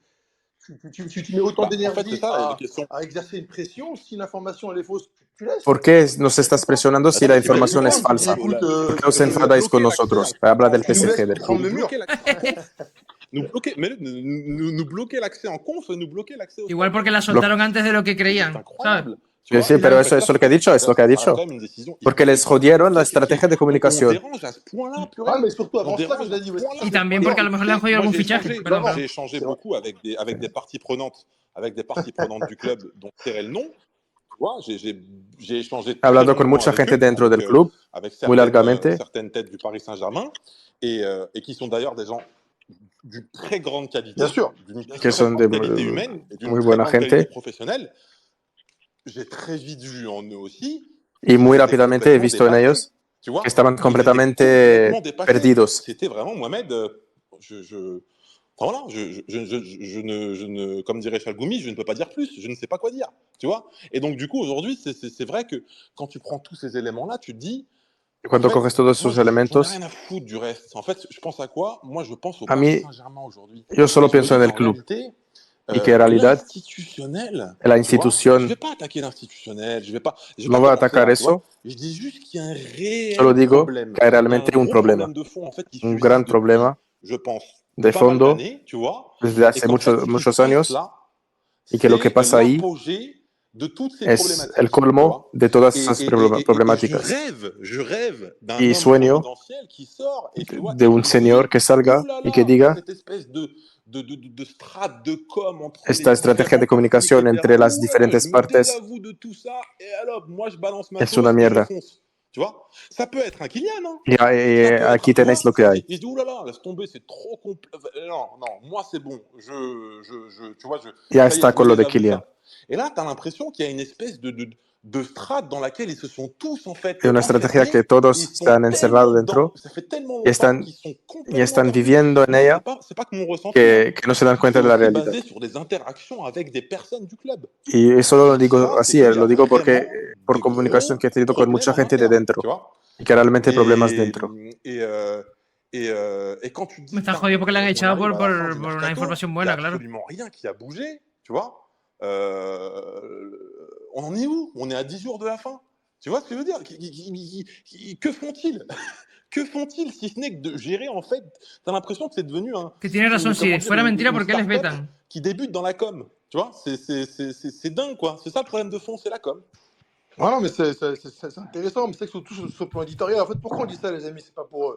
mets autant en fait, c'est d'énergie ça la question. à exercer une pression si l'information elle est fausse? Tu laisses. ¿Por qué nos estás presionando si la Attends, mais información es Kylian, falsa? Écoute, ¿Por qué os nous enfadáis con bloquer l'accès nosotros? Habla del nous laisse PSG, del prendre club. le mur. bloquer l'accès en conf, nous bloquer l'accès en conf, nous bloquer l'accès au Igual stade. porque la soltaron antes de lo que C'est creían, ¿sabes? incroyable. Tu Sí, vois, sí, et pero là, eso es lo que ha dicho, es ça lo que ha sera dicho. quand même une décision Porque hyper les jodieron la estrategia de on comunicación. dérange à ce point-là, purée. Ah, mais surtout On avant ça, dérange je l'ai dit. à ce point-là. Y también porque a lo mejor le han jodido Moi, algún j'ai fichaje. échangé, Perdón, perdón. j'ai échangé C'est vrai. beaucoup avec des parties prenantes, du club dont tairait le nom. Tu vois, j'ai échangé He hablado très con longuement mucha avec gente eux, dentro del club, avec muy largamente, certaines têtes du Paris Saint-Germain, et qui sont d'ailleurs des gens d'une très grande qualité, Bien sûr. d'une que très son grande de qualité humaine et d'une muy très buena grande qualité gente. professionnelle. J'ai très vite vu en eux aussi Y muy qu'ils étaient rápidamente he complètement visto en dépassés. ellos Tu vois, que estaban ils completamente étaient complètement dépassés. perdidos. C'était vraiment Mohamed. Enfin, voilà, je ne, comme dirait Chalgoumi, je ne peux pas dire plus. Je ne sais pas quoi dire. Tu vois. Et donc du coup aujourd'hui, c'est vrai que quand tu prends tous ces éléments-là, tu te dis. Y cuando En fait, coges todos moi, esos j'en ai elementos, rien à foutre du reste. En fait, je pense à quoi? Moi, je pense au a Paris mí, Saint-Germain aujourd'hui. yo solo Et je me pienso dis en el qu'en club réalité, y que en realidad l'institutionnel, la tu vois, je institución vais pas attaquer l'institutionnel, je vais pas no va a commencer atacar là, tu vois. eso, Je dis juste qu'il y a un solo réel digo problème. que hay Il y a un realmente un gros problema, problème de fond en fait qui un subsiste gran depuis, problema je pense, de pas mal fondo d'années, tu vois. desde Et hace qu'en fait, ce qui muchos se passe años là, y que lo que c'est pasa ahí l'apogée de toutes ces es problématiques, el tu colmo vois. de todas Et esas je problemáticas. rêve d'un Y homme sueño providentiel qui sort et tu vois, de et un qui señor dit, que salga ouh là y que là, diga cette espèce de strate de com entre esta les estrategia de différentes parties, comunicación etc. entre las Ouais, diferentes je me partes désavoue de tout ça et alors moi je balance ma es sauce una et je mierda. fonce. Tu vois, ça peut être un Kylian, hein. Y Ça peut être aquí un tenéis lo que hay. et je dis ouh là là, laisse tomber, c'est trop compliqué. Non, moi c'est bon. Tu vois, Ya ça y est, está je me con lo de désavoue de Kylian. ça. Et là, tu as l'impression qu'il y a une espèce de strate dans laquelle ils se sont tous en fait Es una estrategia enfermés. que todos Ils se sont han encerrado tellement dentro ça fait tellement y longtemps qu'ils sont y complètement están perdus. viviendo en Moi, ella c'est pas que mon ressenti, hein. que no se dan cuenta C'est de la aussi realidad. basé sur des interactions avec des personnes du club. Y eso lo Et digo ça, c'est así, qu'il y lo a digo porque vraiment por des comunicación que he gros tenido con problèmes mucha en gente de interne, dentro tu vois. y que realmente hay problemas dentro. Et quand tu te dis, Me está putain, jodido porque le han on echado arrive à la fin du por una mercato, información il n'y a buena, claro. absolument rien qui a bougé, tu vois. On en est où? On est à 10 jours de la fin. Tu vois ce que je veux dire? Que font-ils? Que font-ils si ce n'est que de gérer, en fait, t'as l'impression que c'est devenu un... Que tiene razón, si fuera mentira, ¿por qué les vetan? Qui débute dans la com, tu vois, c'est dingue, quoi. C'est ça le problème de fond, c'est la com. Ah non, mais c'est intéressant, mais c'est que surtout sur le plan éditorial. En fait, pourquoi on dit ça, les amis? C'est pas pour.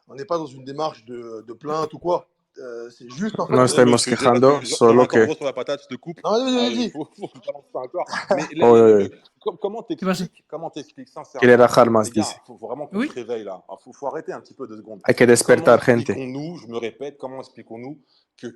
On n'est pas dans une démarche de plainte ou quoi. C'est juste en fait. No estamos quejando, solo encore que... gros sur la patate, je te coupe. Non, vas-y. Faut balancer ça encore. Mais comment t'expliques sincèrement, Quiere rajar más, les gars, dice. faut vraiment qu'on Oui. se réveille là. Faut arrêter un petit peu 2 secondes. Hay que despertar, Comment gente. expliquons-nous, je me répète, comment expliquons-nous que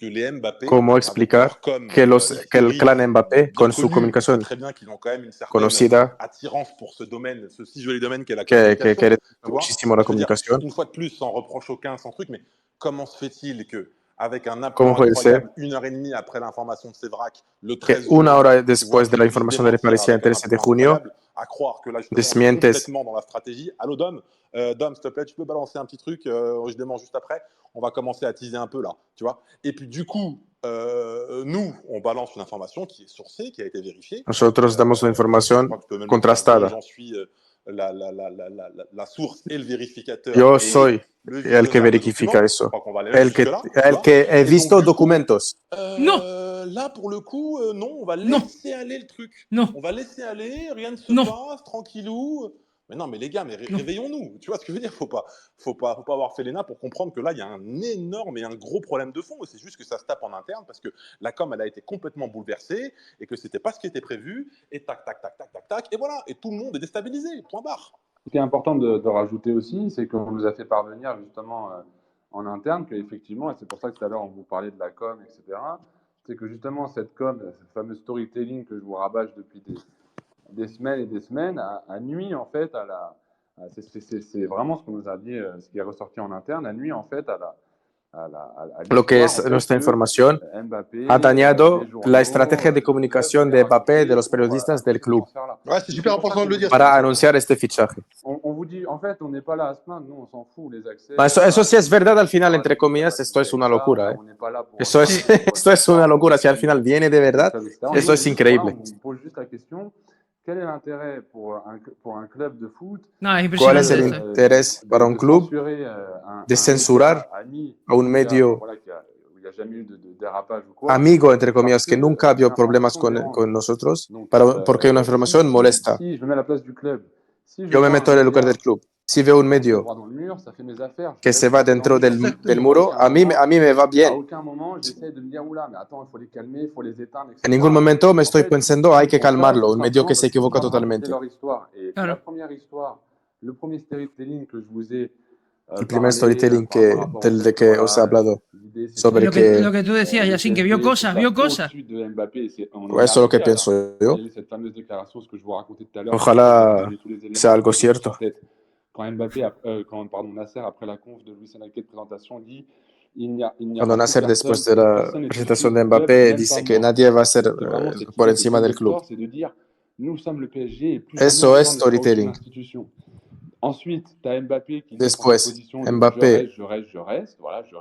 les Mbappé, ¿Cómo avec explicar leur com que el clan Mbappé, bien con su connu, comunicación très bien qu'ils ont quand même une certaine conocida, attirance pour ce domaine, ce si joli domaine qu'est la que communication, quiere tu vois. muchísimo la Je veux dire, comunicación? une fois de plus, sans reproche aucun, sans truc, mais comment se fait-il que avec un ¿Cómo aplomb puede ser incroyable, 1 heure et demie après l'information de Sévrac, le que 13 una juin, hora tu vois, después de la tu información puisses de démentir Parisien el avec un 13 de aplomb junio, incroyable, à croire que là, justement, on est desmientes? complètement dans la stratégie. Allô, Dom, Dom, s'il te plaît, tu peux balancer un petit truc, je dément juste après. On va commencer à teaser un peu là, tu vois. Et puis du coup, nous, on balance une information qui est sourcée, qui a été vérifiée. Nosotros damos una Je información crois que tu peux même le dire, contrastada. j'en suis la source et le vérificateur. Yo et soy le el que visionnaire de verifica documents. Je eso, crois qu'on va aller même jusque-là, tu vois. el que he Et donc, visto du coup, documentos. Non. Là, pour le coup, non, on va Non. laisser aller le truc. Non. On va laisser aller, rien ne se Non. passe, tranquillou. Mais non, mais les gars, mais Non. réveillons-nous. Tu vois ce que je veux dire? Faut pas avoir fait l'ENA pour comprendre que là, il y a un énorme et un gros problème de fond. Et c'est juste que ça se tape en interne parce que la com, elle a été complètement bouleversée et que c'était pas ce qui était prévu. Et tac, tac, tac, tac, tac, tac. Et voilà. Et tout le monde est déstabilisé. Point barre. Ce qui est important de rajouter aussi, c'est qu'on nous a fait parvenir justement en interne qu'effectivement, et c'est pour ça que tout à l'heure on vous parlait de la com, etc., c'est que justement cette com, ce fameux storytelling que je vous rabâche depuis des semaines et des semaines, a nuit en fait à la... C'est vraiment ce qu'on nous a dit, ce qui est ressorti en interne, a nuit en fait à Lo que es nuestra información ha dañado la estrategia de comunicación de Mbappé, de los periodistas del club, Ouais, c'est super important de le dire. para anunciar este fichaje. On vous dit, en fait, on n'est pas là à se plaindre, nous on s'en fout, les accès. Eso sí es verdad al final, entre comillas, esto es una locura. Esto es una locura, si al final viene de verdad, eso es increíble. On pose juste la question, quel est l'intérêt pour un club de foot? No, es ¿Cuál es el impresionante. interés para un club de censurar a un medio amigo, entre comillas, que nunca ha habido problemas con nosotros, porque una información molesta? Yo me meto en el lugar del club. Si veo un medio que se va dentro del muro, a mí me va bien. En ningún momento me estoy pensando, hay que calmarlo, un medio que se equivoca totalmente. Claro. El primer storytelling del de que os he hablado, sobre Lo que tú decías, Yacine, que vio cosas. Eso es lo que pienso yo. Ojalá sea algo cierto. Cuando Nasser, después de la presentación de Mbappé, dice que nadie va a ser por encima del club. Eso es storytelling. Después, Mbappé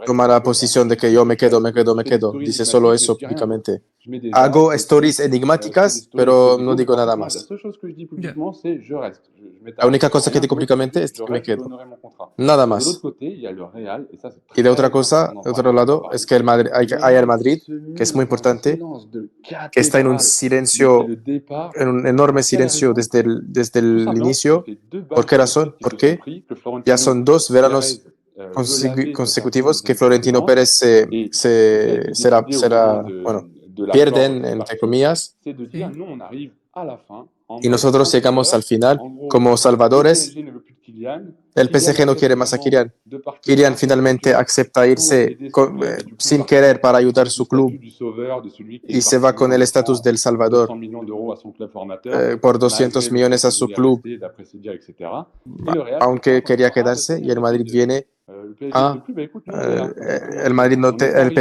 toma la posición de que yo me quedo. Dice solo eso públicamente. Hago stories enigmáticas, pero no digo nada más. La única cosa que digo públicamente es que me quedo. Nada más. Y de otra cosa, de otro lado, es que hay el Madrid, que es muy importante, que está en un silencio, en un enorme silencio desde el inicio. ¿Por qué razón? Porque ya son 2 veranos consecutivos que Florentino Pérez pierden, entre comillas, y nosotros llegamos al final como salvadores. El PSG no quiere más a Kylian. Kylian finalmente acepta irse sin querer para ayudar a su club y se va con el estatus del Salvador por 200 millones a su club, aunque quería quedarse, y el Madrid viene el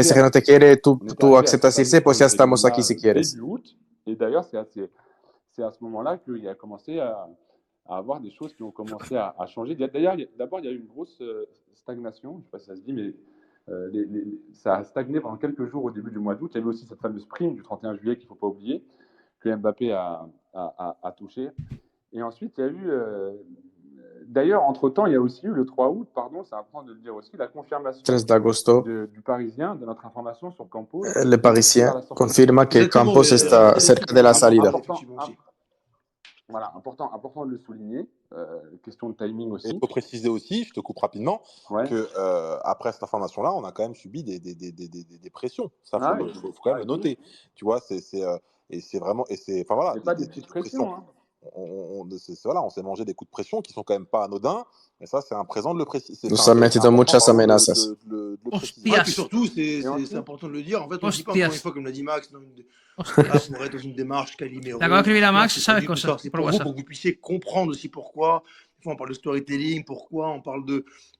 PSG no te quiere, tú aceptas irse, pues ya estamos aquí si quieres. Et d'ailleurs, c'est à ce moment-là qu'il y a commencé à avoir des choses qui ont commencé à changer. D'ailleurs, d'abord, il y a eu une grosse stagnation, je ne sais pas si ça se dit, mais ça a stagné pendant quelques jours au début du mois d'août. Il y avait aussi cette fameuse prime du 31 juillet qu'il ne faut pas oublier, que Mbappé a touché. Et ensuite, il y a eu... D'ailleurs, entre-temps, il y a aussi eu le 3 août, pardon, c'est important de le dire aussi, la confirmation 3 de agosto, du Parisien, de notre information sur Campos. Le Parisien confirma que Campos está cerca de la salida. Voilà, important de le souligner. Question de timing Et aussi. il faut préciser aussi, je te coupe rapidement, Ouais. que après cette information-là, on a quand même subi des pressions. Ça, Ah oui. faut quand même le noter. Tu vois, et c'est vraiment, enfin voilà, C'est pas des petites pressions. Hein. Voilà, on s'est mangé des coups de pression qui sont quand même pas anodins. Mais ça, c'est un présent de le préciser. Nos han metido muchas amenazas. De le préciser. Ouais, Hostias. puis surtout, c'est ensuite important de le dire. En fait, on ne dit pas encore Hostias. une fois, comme l'a dit Max, Hostias. pour être dans une démarche Calimero. Le acabo de escribir a Non, Max, c'est pas ¿sabes du tout cosas? ça. C'est Por pour vous, WhatsApp. pour que vous puissiez comprendre aussi pourquoi. Des fois, on parle de storytelling, pourquoi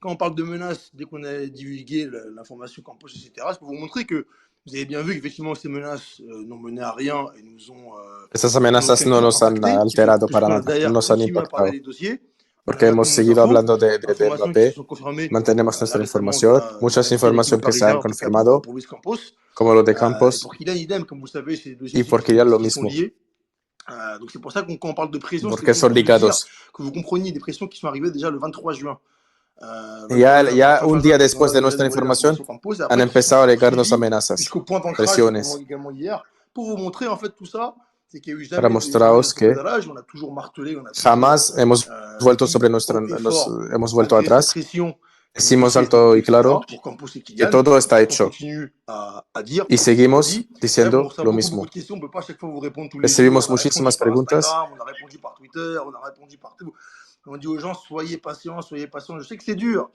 quand on parle de menaces, dès qu'on a divulgué l'information Campos, etc., c'est pour vous montrer que vous avez bien vu qu'effectivement, ces menaces n'ont mené à rien et nous ont Esas amenazas fait no nos han impacté. alterado Puisqu'on para a nada, d'ailleurs nos han continué à parler impactado. des dossiers. Porque hemos seguido hablando de Informations qui Mbappé, se sont confirmées mantenemos nuestra récemment información, via muchas de l'équipe informaciones que se parisienne, han en tout cas confirmado, pour Luis Campos. como lo de Et Campos, pour Kylian, idem, comme vous le savez, c'est des dossiers y por Kylian lo qui sont mismo, liés. Donc c'est pour ça qu'on quand on parle de pression, c'est porque aussi son pour vous dire ligados. que vous compreniez des pressions qui sont arrivées déjà le 23 juin. Ya un día después de Dans nuestra la información, Campos, et han après, empezado a qui llegarnos poursuivit amenazas, jusqu'au point d'ancrage presiones, également hier, pour vous montrer en fait tout ça, c'est qu'il n'y a eu para jamais mostraros de que pédalage, on a toujours martelé, on a toujours jamás hemos vuelto dit sobre nuestra, haut et fort, hemos vuelto malgré cette atrás. pression, que le Decimos dossier était alto bon, y etc., claro pour Campos et que Kylian. todo está On hecho continue à dire, y pour ce vendredi. seguimos C'est vrai qu'on diciendo reçoit lo beaucoup mismo. de questions, on ne peut pas à chaque fois vous répondre tous les jours. Recibimos On a répondu muchísimas par preguntas. Instagram, on a répondu par Twitter, on a répondu partout. On dit aux gens, soyez patients, soyez patients. Je sais que c'est dur.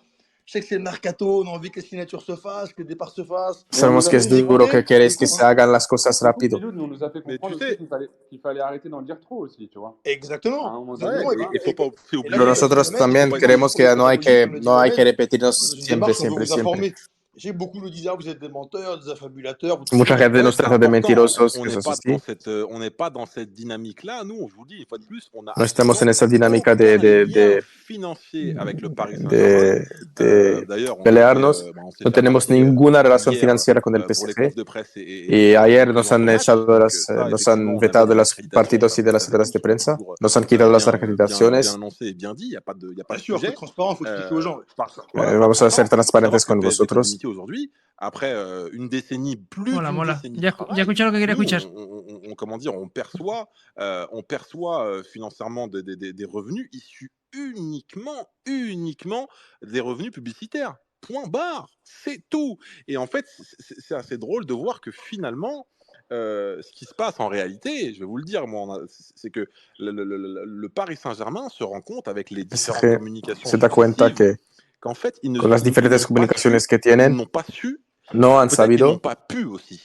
Je sais que c'est le mercato, on a envie que les signatures se fassent, que le départ se fasse. Sabemos que es duro, que queréis que se hagan las cosas Écoute, rápido. Milou, nous nous a fait Mais comprendre tu aussi sais- qu'il fallait arrêter d'en dire trop aussi, tu vois. À un Exactement. moment Exactement. donné, il faut pas Et là, oublier. Pero nosotros también faut pas creemos que no hay que Mohamed, repetirnos dans une siempre, démarche, on veut siempre, vous siempre. informer. J'ai beaucoup le disent, vous êtes des menteurs, des affabulateurs. Vous Mucha gente Ouais, nos c'est trata de important. mentirosos, On que n'est eso pas sí. on n'est pas dans cette dynamique-là. Nous, je vous le dis une fois de plus, on a No estamos en esa dinámica aucun lien financier avec le Paris Saint-Germain. D'ailleurs, on pelearnos. on s'est No fait tenemos attaquer, ninguna relación hier, financiera con el pour les confs PSG. de presse Y ayer nos han echado de Donc, las, ça, nos effectivement, han on vetado avait de des los accréditations, partidos ça, y de vous las savez ruedas de tous, prensa. toujours, Nos han quitado las bien acreditaciones. annoncé et bien dit, il n'y a pas de Bien sûr, il faut sujet. être transparent, il faut expliquer aux gens. Voilà, Vamos a important. ser transparentes Savoir que con le PSG vosotros. Community aujourd'hui, après une décennie, plus Mola, d'une mola. décennie de Ya travail, escuché lo que quería nous, escuchar. comment dire, on perçoit financièrement des revenus issus uniquement des revenus publicitaires. Point barre, c'est tout. Et en fait, c'est assez drôle de voir que finalement, ce qui se passe en réalité, je vais vous le dire, moi, c'est que le Paris Saint-Germain se rend compte avec les différentes que communications se da cuenta successives que qu'en fait, ils con las diferentes comunicaciones que tienen, n'ont pas su, no han peut-être qu'ils n'ont sabido pas pu aussi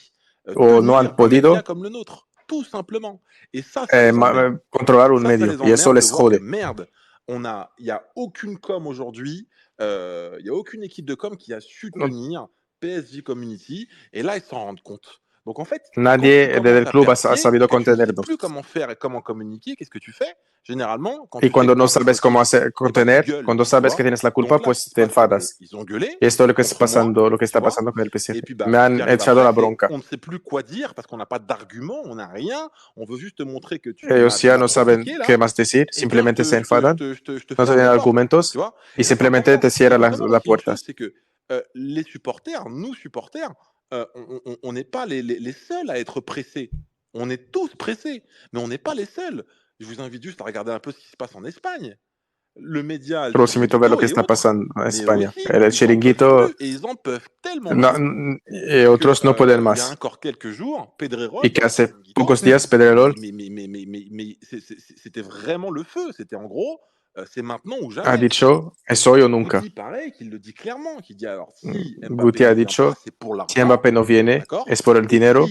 o no tenir han un podido média comme le nôtre, tout simplement. Et ça les emmerde. controlar un Ça medio. les Y eso emmerde de les voir que jode. merde, il n'y a aucune com aujourd'hui, il n'y a aucune équipe de com qui a su No. tenir PSG Community, et là, ils s'en rendent compte. Donc en fait, Nadie quand tu del commences à club ha perdre pied sabido et que tu ne sais contenernos. plus comment faire et comment communiquer, qu'est-ce que tu fais? Généralement, quand Y tu sais cuando que tu no es un peu sabes cómo fautif, hacer, contener, tu gueules, cuando tu sabes vois. que tienes la culpa, Donc là, pues ce qui se te passe, c'est enfadas. qu'ils ont gueulé Y esto es lo que está contre moi, pasando, lo que está tu vois. pasando con el Et PSG. puis, Me ce qui han arrive echado la après, c'est bronca. on ne sait plus quoi dire parce qu'on n'a pas d'argument, on n'a rien. On veut juste te montrer que tu Ellos ya m'as no saben critiqué qué là. más decir, Et bien, simplemente se enfadan, je te no ferme tienen la porte, argumentos tu vois. y Ça, c'est simplemente important. te Il cierran faut savoir la aussi une puerta. chose, c'est que les supporters, nous supporters, on n'est pas les seuls à être pressés. On est tous pressés, mais on n'est pas les seuls. Je vous invite juste à regarder un peu ce qui se passe en Espagne. Le média, El Solo os invito a ver lo Chiringuito que et está autres, pasando en mais España. aussi, El ils en peuvent chiringuito plus, et ils en peuvent tellement no, plus y otros no pueden il y a más. encore quelques jours, Pedrerol Y que dans El hace Chiringuito, pocos días Pedrerol c'était vraiment le feu. C'était en gros, c'est maintenant ou ha jamais. dicho es hoy o nunca. Guti, pareil, qu'il le dit clairement, qu'il dit alors si Mbappé Guti ne ha vient dicho, pas, c'est pour si l'argent, Mbappé no viene, d'accord? es por el dinero.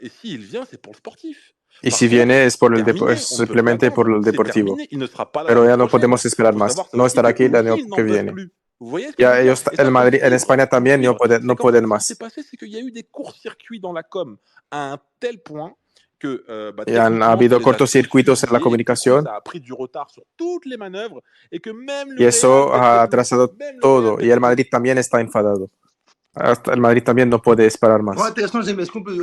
Et si il vient, c'est pour le sportif. Y Par si contre, viene es por el terminé, es on ne peut plus simplemente por attendre. el C'est deportivo. terminé, il ne sera pas là Pero l'année ya no prochaine. podemos esperar Faut más. savoir ça No aussi, estará eux aquí el año aussi, ils n'en que peuvent viene. plus. Vous voyez ce que je Ya veux dire? ellos, Et ça el peut Madrid, en suivre, España ça peut también no suivre. no Et qu'en fait, pueden ce qui más. s'est passé, c'est qu'il y a eu des courts-circuits dans la com à un tel point que Y han habido cortocircuitos en la comunicación. Ça a pris du retard sur toutes les manœuvres et que même le Y eso Real ha atrasado todo. Y el Madrid también está enfadado. Hasta el Madrid también no puede esperar Ouais, más. intéressant, j'aime. Est-ce qu'on peut.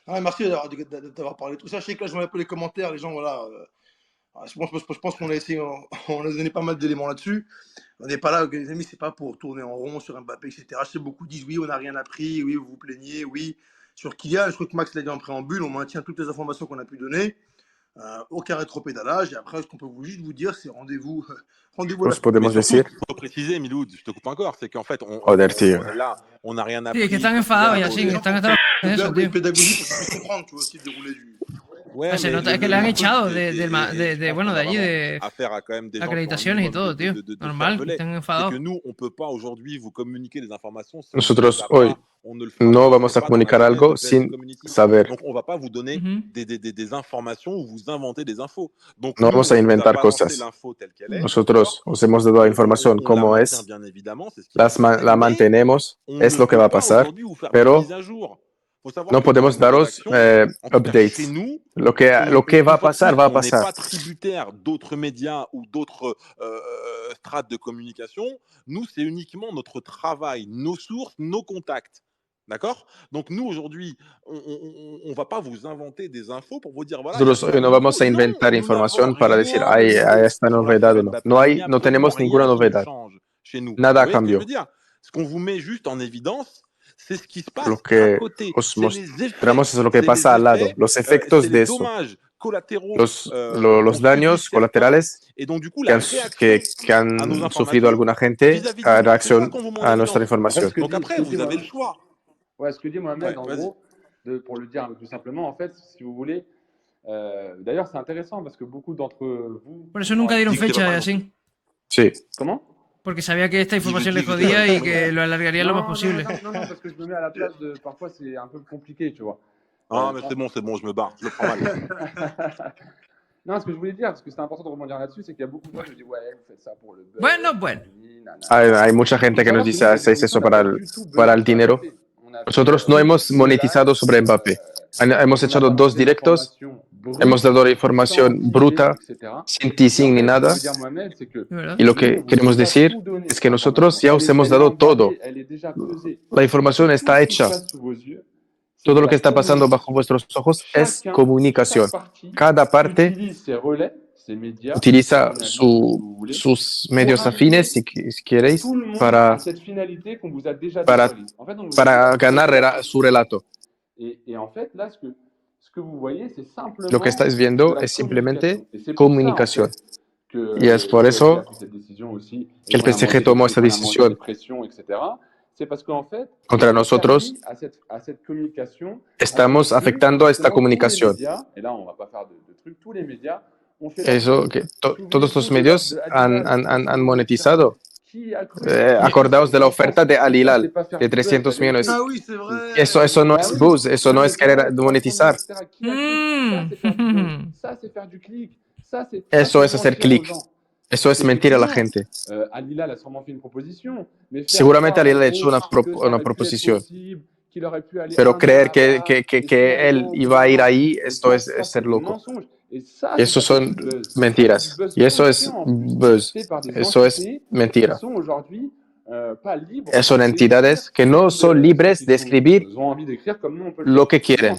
Merci d'avoir parlé de tout ça. Je sais que là, je vois un peu les commentaires, les gens, voilà. Je pense qu'on a essayé, on a donné pas mal d'éléments là-dessus. On n'est pas là, les amis, c'est pas pour tourner en rond sur Mbappé, etc. Je sais beaucoup disent oui, on n'a rien appris, oui, vous vous plaignez, oui. Sur Kylian, je crois que Max l'a dit en préambule, on maintient toutes les informations qu'on a pu donner. aucun rétropédalage. Et après, ce qu'on peut juste vous dire, c'est rendez-vous. Pues podemos decir, Il faut préciser, Miloud, je te coupe encore, c'est qu'en fait, joder, tío. là, on n'a rien Sí, appris. es que están enfadados y así, están hasta en eso, tío. Pédagogie pour qu'ils puissent comprendre, tu vois, aussi le déroulé du. Ouais, Se mais nota, es que le han echado de bueno, de allí, de affaire à quand même des gens qui ont un acreditaciones y minimum todo, tío. Normal, cervelet. están C'est enfadados. que nous, on peut pas aujourd'hui vous communiquer des informations. Si Nosotros on ne le fait hoy pas, on ne le fera no pas, vamos c'est a pas dans comunicar l'ADN algo de PS sin Community. saber. Donc, on va pas vous donner Ujú. des informations ou vous inventer des infos. Donc, No nous, vamos a on vous a inventar balancé cosas. l'info telle qu'elle est, Nosotros d'accord? os hemos dado la información On la como maintient es, bien évidemment, c'est ce qui va se passer, la mais mantenemos, on es ne lo que peut va a pas pasar, aujourd'hui vous faire des pero mises à jour. Faut savoir no que dans podemos nos daros rédactions, en tout cas chez updates. nous, Lo que va a une fois de pasar, plus, va a on n'est pasar. pas tributaire d'autres médias ou d'autres strates de communication. Nous, c'est uniquement notre travail, nos sources, nos contacts. D'accord? Donc nous, aujourd'hui, on va pas vous inventer des infos pour vous dire, voilà, il y a Nosotros ça hoy de no nouveau. vamos a Non, inventar nous n'avons información para decir, rien de hay nouveau esta sur novedad l'affaire o no. Mbappé. No Il n'y a no tenemos absolument ninguna rien qui novedad. change chez nous. Vous Nada voyez ce que je cambió. veux dire? Ce qu'on vous met juste en évidence, c'est ce qui se passe Lo à que côté. os C'est les effets. mostramos es lo que C'est pasa al les lado, effets, los c'est efectos de les eso, dommages collatéraux los qu'ont subi daños certains. colaterales Et donc, du coup, que la han, réaction que à nos han sufrido informations alguna gente vis-à-vis de a nous, c'est ça reacción qu'on vous met en a nuestra évidence. En fait, información. Donc après, vous avez le choix. Ouais, ce que dit Mohamed, Ouais, en vas-y. gros, pour le dire un peu plus simplement, en fait, si vous voulez, d'ailleurs, c'est intéressant parce que beaucoup d'entre vous. Por eso nunca dieron Dis que te fecha va y pas así. Sí. Comment? Porque sabía que esta información Dis les que te va jodía pas y que lo alargarían lo más posible. Non, parce que je me mets à la place de. Parfois, c'est un peu compliqué, tu vois. Ah, mais c'est bon, je me barre, je le prends mal. Non, ce que je voulais dire, parce que c'est important de rebondir là-dessus, c'est qu'il y a beaucoup de gens qui me disent, ouais, vous faites ça pour le buzz. Bueno. Hay mucha gente que nos dice, hacéis eso para el dinero. Nosotros no hemos monetizado sobre Mbappé. Hemos echado 2 directos, hemos dado la información bruta, sin teasing ni nada. Y lo que queremos decir es que nosotros ya os hemos dado todo. La información está hecha. Todo lo que está pasando bajo vuestros ojos es comunicación. Cada parte utiliza sus medios afines, si queréis, para ganar su relato. Lo que estáis viendo es simplemente comunicación. Y es por eso que el PSG tomó esta decisión contra nosotros. Estamos afectando a esta comunicación. Eso que todos los medios han monetizado. Acordaos de la oferta de Al Hilal de 300 millones. Ah oui, c'est vrai. Eso no es buzz, eso no es querer monetizar. Eso es hacer clic. Eso es mentir a la gente. Seguramente Al Hilal ha hecho una proposición. Pero creer que él iba a ir ahí, esto es ser loco. Eso son mentiras. Y eso es buzz. Eso es mentira. Son entidades que no son libres de escribir lo que quieren,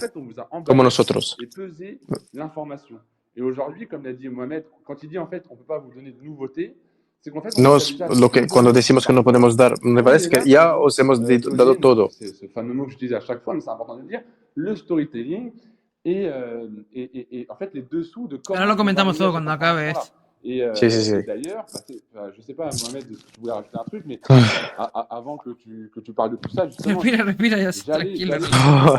como nosotros. Cuando decimos que no podemos dar, me parece que ya os hemos dado todo. Ahora lo comentamos todo cuando acabe esto. Sí, sí, sí. D'ailleurs, je sais pas, Mohamed, si tu voulais rajouter un truc, mais avant que tu parles de tout ça, justement. Respira, ya tranquilo.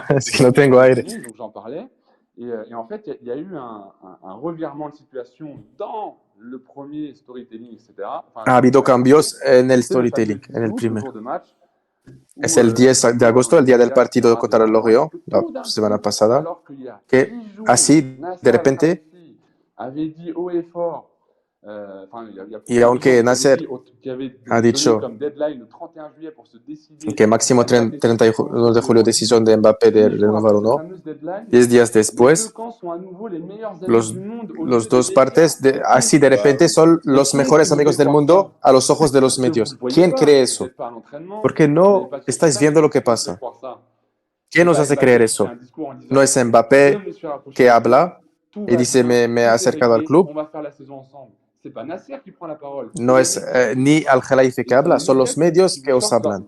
Es que no tengo aire. Donc j'en parlais. Et en fait, il y a eu un revirement de situation dans le premier storytelling, etc. Ha habido cambios en el storytelling, en el primero. Es el 10 de agosto, el día del partido contra el Lorient, la semana pasada, que así, de repente, y aunque Nasser ha dicho que máximo 31 de julio decisión de Mbappé de renovar o no, 10 días después, los dos partes, así de repente, son los mejores amigos del mundo a los ojos de los medios. ¿Quién cree eso? Porque no estáis viendo lo que pasa. ¿Quién nos hace creer eso? No es Mbappé que habla y dice me he acercado al club. No es ni Al Khelaifi que habla, son los medios que os hablan.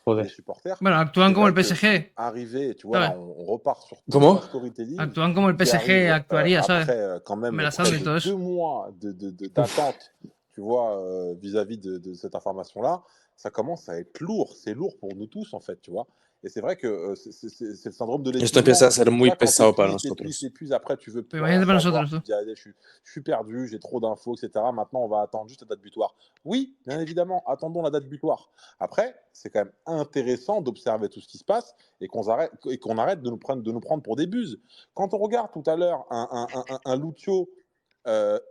Joder. les supporters. Bueno, actúan C'est como el vrai que PSG. arriver, tu vois, Ouais. là, on repart sur tout Comment un storytelling Actúan como el qui PSG arrive actuaría, ¿sabes? après quand même Amenazando près y de todo 2 eso. mois d'attente tu vois, vis-à-vis de cette information-là, ça commence à être lourd. C'est lourd pour nous tous, en fait, tu vois. Et c'est vrai que c'est le syndrome de Esto empieza l'épuisement. a ser muy Ça, quand pesado para t'épuises, nosotros. après, tu veux plus Pero rien imagínate para savoir. nosotros, Tu tú. te dis, allez, je suis perdu, j'ai trop d'infos, etc. Maintenant, on va attendre juste la date butoir. Oui, bien évidemment, attendons la date butoir. Après, c'est quand même intéressant d'observer tout ce qui se passe et qu'on arrête de nous prendre pour des buses. Quand on regarde tout à l'heure un Lucio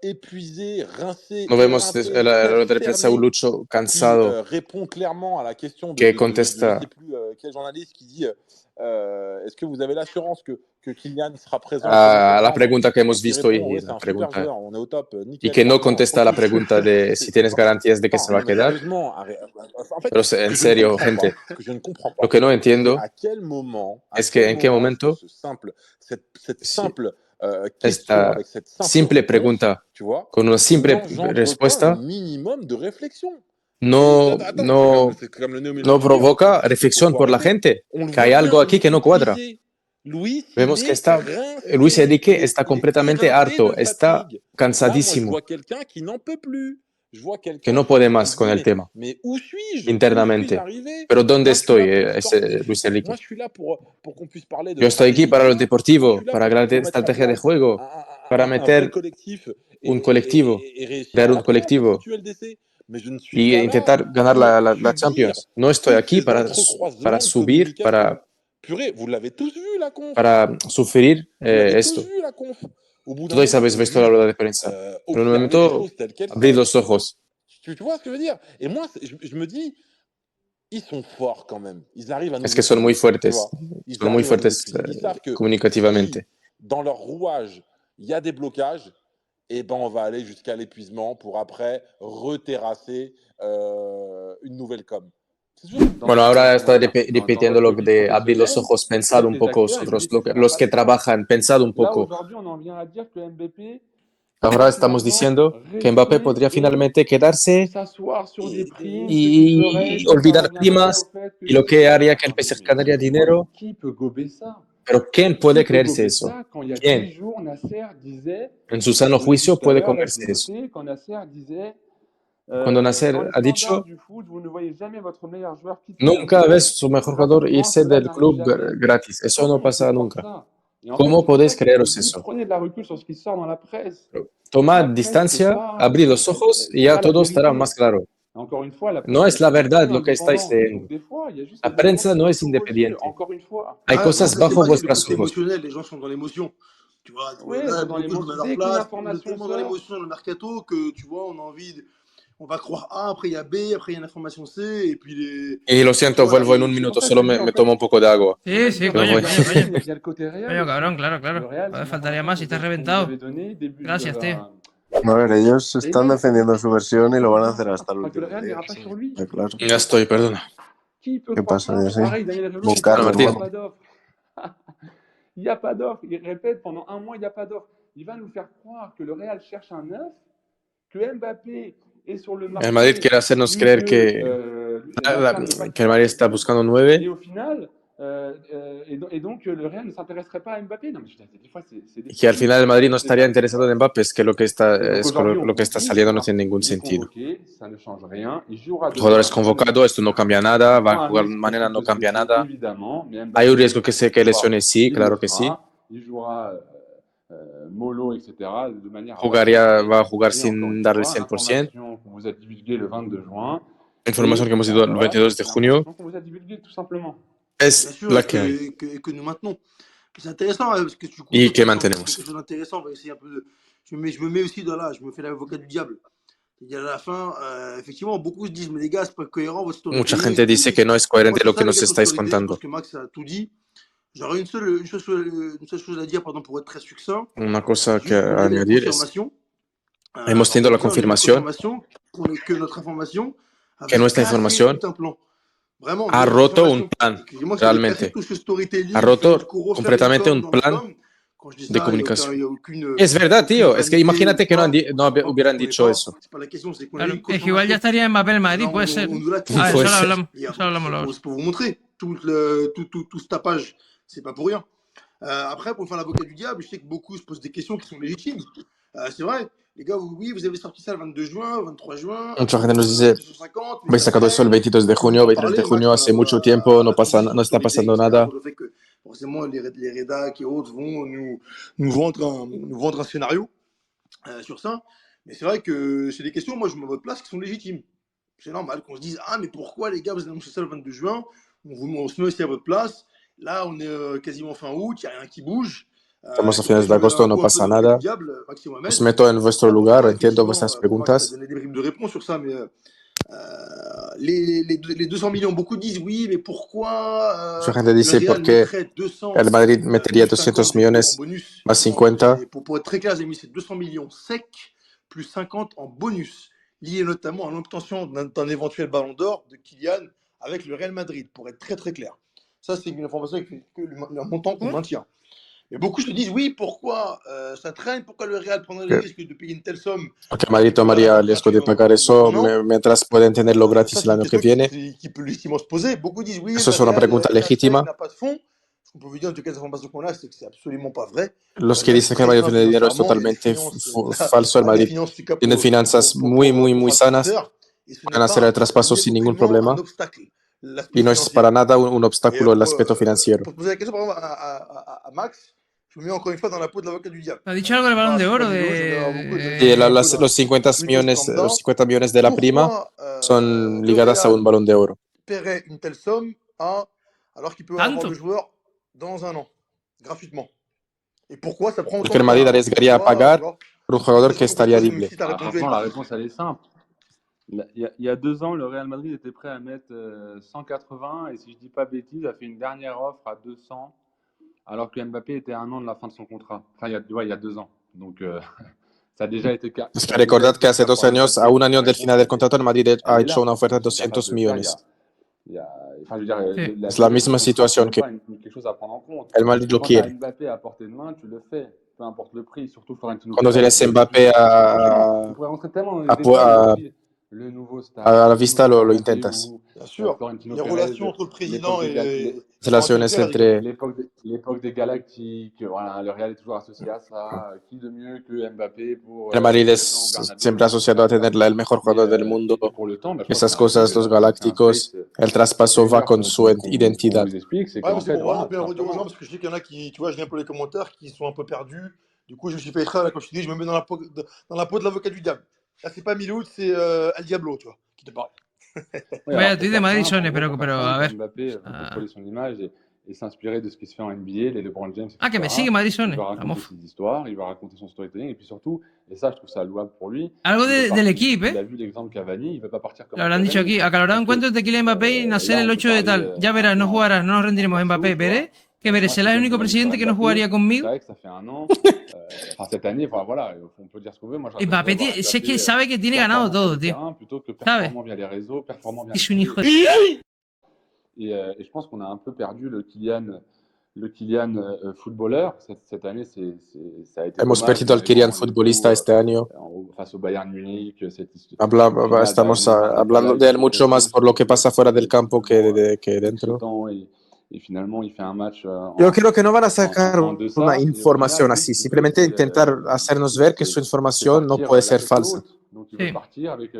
épuisé, rincé, No vemos éreinté, la rueda de prensa de un cerné, Lucho qui cansado répond clairement à la question que je contesta, sais plus quel journaliste qui dit est-ce que vous avez l'assurance que Kylian sera présent au 1er a la septembre? pregunta que Et hemos qui visto répond oui, y c'est la un super pregunta joueur, on est au top, y nickel, que no franchement, contesta la tranquille. pregunta de si tienes garantías de que se va a Non, mais quedar. sérieusement, en fait, Pero ce en que je ne serio, comprends gente, pas, ce que je ne comprends lo pas, que no c'est entiendo à quel moment, es que en qué momento cette si simple question esta avec cette simple simple réponse, pregunta tu vois, con una simple n'engendre pas le respuesta minimum de réflexion. no, Attends, no, c'est comme le no néo-milontisme. provoca Faut reflexión por la arrêter. gente, On le que hay voit bien, algo aquí que no cuadra. Luis, Vemos il que est está, rincé, Luis Enrique il está est completamente éreinté harto, de está fatigue. Là, moi, je cansadísimo, vois quelqu'un qui n'en peut plus. Je vois que quelqu'un no qui puede se más con dit, el tema mais où suis-je? Où suis-je internamente. arrivé? Pero ¿dónde Moi, je suis estoy, là pour le ese sportif. Luis Enrique? Moi, je suis là pour qu'on puisse parler de Yo estoy aquí stratégie de para lo jeu. Moi, je deportivo, suis là para la pour mettre en estrategia de place juego, para un vrai meter collectif un colectivo, et réussir crear à un la prendre, cette colectivo foutue LDC. Mais je ne suis y pas là intentar ganar pour la subir Champions. No estoy toutes aquí ces entrecroisements de subir, communication. Purée, vous l'avez tous vu, la conf. para sufrir Vous l'avez tous esto. vu, la conf. Au bout d'un Todos moment, habéis faut visto la juste rueda de prensa. Pero en un observer les momento, choses telles qu'elles abrid sont. los ojos. Tu vois ce que je veux dire? Et moi, je me dis, ils sont forts quand même. Ils arrivent à nous Es que son muy épuiser, tu fuertes, vois. Ils son muy arrivent à nous fuertes épuiser. Ils savent que comunicativamente. si dans leur rouage, il y a des blocages, eh ben, on va aller jusqu'à l'épuisement pour après reterrasser une nouvelle com. C'est sûr. Bueno, ahora está repitiendo lo votre vie de abrir los professionnelle, ojos, vous pensad êtes un des poco acteurs et vous vosotros, dites que ça n'a los pas que de sens. trabajan, pensad un Là, poco. aujourd'hui, on en vient à dire que Mbappé Ahora peut estamos finalement diciendo que Mbappé rester podría et finalmente quedarse s'asseoir sur des primes, ce qui ferait y que ça olvidar reviendrait au primas fait que y lo que haría que el PSG ganaría dinero. qui peut gober ça? Pero ¿quién Qui puede peut creerse gober eso? ça quand il y a ¿Quién 10 jours, Nasser disait, en su sano je l'ai dit juicio tout à puede l'heure, là je comerse l'ai eso? noté, quand Nasser disait Cuando dans Nasser les ha standards dicho, du foot, vous ne voyez jamais votre meilleur joueur quitter un nunca club ves su mejor jugador gratuitement, irse cela del n'arrive club jamais. gratis. Eso Comment no on peut pasa croire nunca. ça? Et en fait, ¿Cómo c'est pour podéis ça que je creeros dis, eso? prenez de la recul sur ce qui sort dans la presse. Tomad La presse, distancia, abrid los ojos y c'est ya pas la todo estará vérité. más claro. Encore une fois, la No presse es la est verdad peu lo que estáis indépendante. leyendo. Donc des fois, il y a juste La des éléments prensa qui no sont es faussés. independiente. Encore une fois. Hay Ah, cosas après, c'est bajo pareil, le vuestros côté ojos. émotionnel, les gens sont dans l'émotion. Tu vois, Oui, ils là, sont dans beaucoup, je me mets à l'émotion. leur Dès qu'une place, on est information tellement dans sort, l'émotion dans le mercato que tu vois, on a envie on va croire A, après il y a B, après il y a l'information C, et puis Y lo tu siento, vois, vuelvo en un c'est pour minuto, ça que solo je dis, en me fait, tomo un poco de agua. Sí, sí, il Pero coño, voy. y a coño, coño. il y a le côté Real Coño, aussi. cabrón, claro, Le claro. Real, Joder, c'est faltaría l'information más si estás qu'on vous reventado. avait donnée début Gracias, tío. A ver, ellos Et están là, defendiendo su versión y lo van a hacer ça, hasta el enfin, que le último Real día. n'ira pas sur lui. Está claro. Ya estoy, perdona. Qui peut ¿Qué croire pasa, ça? Jessy? Pareil, Daniel Riolo, Bon il calme, répète, il n'y a Martín. pas d'offre. Il n'y a pas d'offre. Il répète pendant un mois, il n'y a pas d'offre. Il va nous faire croire que le Real cherche un neuf, que Mbappé est sur le marché. El Madrid quiere hacernos et creer que el Madrid está buscando un 9. Et au final, et donc le Real ne s'intéresserait pas à Mbappé. Non, mais des fois, c'est des Y que al foutaises. final el Madrid no estaría interesado en Mbappé, es que lo que está, Et donc es aujourd'hui, on lo que está confirme, saliendo no d'accord, tiene ningún il est sentido. convoqué, ça ne change rien. Il jouera El jugador es demain. convocado, esto no cambia nada, Il va prend a un jugar risque mañana, parce no qu'il peut se cambia blesser, nada. évidemment. Mais Mbappé, Hay un riesgo que se ce soir, lesione, sí, il claro le que sí. fera. Il jouera Molo, etc. de manière à Va a jugar Et sin encore une dar el fois, 100%. l'information qu'on vous a divulguée le 22 juin. Información que hemos ben ido el voilà, 22 de c'est junio. l'information qu'on vous a divulguée, tout simplement. bien Es sûr, la que hay. que nous maintenons. C'est intéressant, parce que tu Y que quelque mantenemos. chose d'intéressant, on va essayer un peu je me mets aussi dans là, je me fais l'avocat du diable. C'est-à-dire à la fin, effectivement, beaucoup se disent, mais les gars, c'est pas cohérent votre storytelling. Mucha gente dice que no es coherente lo que nos estáis Je contando. pense que Max a tout dit. J'aurais une seule chose à dire, pardon, pour être très succinct. Una cosa Juste que qu'on a eu la añadir es, confirmation. hemos tenido la confirmación Que notre information que nuestra cassé información tout un plan. Vraiment, ha notre roto information. un plan, Excusez-moi, ça avait cassé realmente. tout ce storytelling, Ha faire roto une refaire completamente une com un dans le plan com. Quand je dis de ça, comunicación. il y a aucune. Es verdad, aucune tío. Es que vanité imagínate ou que pas, no hubieran on est dicho pas. eso. C'est pas la question, c'est qu'on a Claro, eu es que igual ya estaría Mbappé en el Madrid, puede ser. on nous l'a Ah, Puede eso lo ser. hablamos. Eso lo hablamos luego. C'est pour vous montrer tout ce tapage. C'est pas pour rien. Après, pour faire l'avocat du diable, je sais que beaucoup se posent des questions qui sont légitimes. C'est vrai, les gars, oui, vous avez sorti ça le 22 juin, 23 juin. Mucha gente nos dice, 250, mais habéis ça sacado eso el traîne. 22 de junio, 23 de junio, hace mucho tiempo, no está pasando nada. Le fait que forcément les rédacs et autres vont nous vendre un scénario sur ça. Mais c'est vrai que c'est des questions, moi je me mets à votre place, qui sont légitimes. C'est normal qu'on se dise, ah mais pourquoi les gars, vous annoncez ça le 22 juin, on se met aussi à votre place. Là, on est quasiment fin août, il n'y a rien qui bouge. Estamos a finales de agosto, no pasa nada. Os meto en vuestro lugar, entiendo vuestras preguntas. Donner des bribes de réponse sur ça, mais les 200 millions, beaucoup disent oui, mais pourquoi Mucha gente dice por qué el Madrid metería 200 millones más 50. Pour être très clair, j'ai mis ces 200 millions secs plus 50 en bonus, liés notamment à l'obtention d'un éventuel ballon d'or de Kylian avec le Real Madrid, pour être très très clair. Ça, c'est une information que le montant qu'on maintient. Mais beaucoup se disent, oui, pourquoi ça traîne, pourquoi le Real prendrait le risque de payer une telle somme. Porque el Madrid tomaría el riesgo de pagar eso mientras pueden tenerlo gratis el año que viene. Qui peut légitimement se poser. Beaucoup disent, oui, eso es una pregunta legítima. n'a pas de fonds. Ce qu'on peut vous dire, en tout cas, les informations qu'on a, c'est que c'est absolument pas vrai. Los que dicen que el Madrid tiene dinero es totalmente falso. El Madrid tiene finanzas muy sanas. Pueden hacer el traspaso sin ningún problema. Y no es para nada un obstáculo el aspecto financiero. Pour poser la question, par exemple, à Max, je me mets encore une fois dans la peau de l'avocat du diable. ¿Ha dicho algo del balón de oro? Los 50 millones de la prima son ligadas a un balón de oro. Paierait une telle somme alors qu'il peut avoir le joueur dans un an, gratuitement. Et pourquoi ça prend autant de temps? Porque el Madrid arriesgaría a pagar por un jugador que estaría libre. Franchement, la réponse, elle est simple. Il y a 2 ans, le Real Madrid était prêt à mettre 180 et si je dis pas bêtise, a fait une dernière offre à 200 alors que Mbappé était à 1 an de la fin de son contrat. Enfin, il y a 2 ans. Donc, ça a déjà été... Es que recordad que hace 2 años, a 1 año del final del contrato, el Madrid ha hecho una oferta de 200 millones. Es la misma situación que el Madrid lo quiere. Mbappé à portée de main, tu le fais. Peu importe le prix, surtout Florentino. Cuando tienes Mbappé a la vista lo intentas. Bien sûr, les relations entre le président et... Relaciones entre... L'époque des Galactiques, voilà, le Real est toujours associé à ça. Qui de mieux que Mbappé pour... El Madrid es siempre asociado a tener el mejor jugador del mundo. Esas cosas, los Galácticos, el traspaso va con su identidad. C'est pour vraiment bien redire aux gens, parce que je sais qu'il y en a qui, tu vois, je lis un peu les commentaires, qui sont un peu perdus. Du coup, je me suis fait extraire, là, comme je te dis, je me mets dans la peau de l'avocat du diable. Là, c'est pas Miloud, c'est El Diablo, tu vois, qui te parle. Vaya, estoy de Madrid, Sone, pero a ver. Mbappé contrôler son image et s'inspirer de ce qui se fait en NBA, les LeBron James. Ah, que me sigue Madrid, Sone. Il va raconter ses histoires, il va raconter son storytelling et puis surtout, et ça, je trouve ça louable pour lui. Algo del equipo, Il a vu l'exemple Cavani, il va pas partir comme... Lo habrán dicho aquí. Acalorado encuentros de Kylian Mbappé y nacer el 8 de tal. Ya verás, no jugarás, no nos rendiremos. Mbappé, veré que Pérez será el único presidente que no jugaría conmigo. C'est vrai que ça fait 1 an. Enfin, cette année, voilà, on peut dire ce qu'on veut. Moi, Mbappé, sé que sabe que tiene ganado todo, tío. ¿Sabes? Es un hijo de... Et je pense qu'on a un peu perdu le Kylian footballeur. Cette année, ça a été... Hemos perdido al Kylian futbolista este año. Face au Bayern Munich. Estamos hablando de él mucho más por lo que pasa fuera del campo que dentro. Y finalement, il fait un match. Yo creo que no van a sacar una información así, simplemente intentar hacernos ver que su información no puede ser falsa. Donc il veut partir avec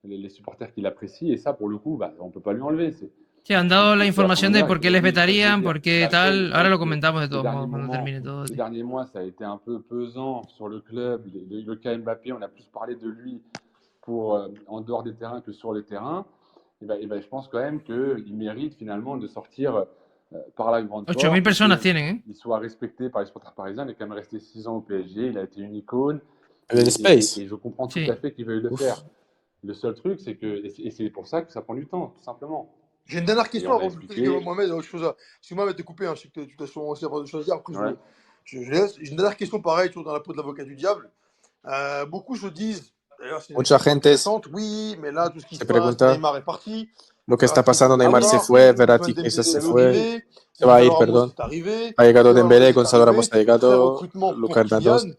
les supporters qu'il apprécie et ça, pour le coup, on ne peut pas lui enlever. Sí, han dado la información de por qué les vetarían, por qué tal. Ahora lo comentamos de todos modos cuando termine todo. Ces derniers mois, ça a été un peu pesant sur le club. Le cas Mbappé, on a plus parlé de lui en dehors des terrains que sur les terrains. Et je pense quand même qu'il mérite finalement de sortir par la grande porte. 8000 personas tienen, Il soit respecté par les supporters parisiens. Il est quand même resté 6 ans au PSG. Il a été une icône. Et je comprends tout à fait qu'il veuille le faire. Le seul truc, c'est que, et c'est pour ça que ça prend du temps, tout simplement. J'ai une dernière question avant de Mohamed, excuse-moi de te couper, je sais que tu as sûrement aussi à choisir, après je laisse. J'ai une dernière question pareille, toujours dans la peau de l'avocat du diable. Beaucoup se disent, d'ailleurs c'est mucha gente oui, mais là tout ce qui se passe, Neymar est parti. Lo que está pasando, Neymar se fue, Verratti quizás se va a ir, perdón. Ha llegado Dembélé, Gonzalo Ramos ha llegado, Luka Hernández.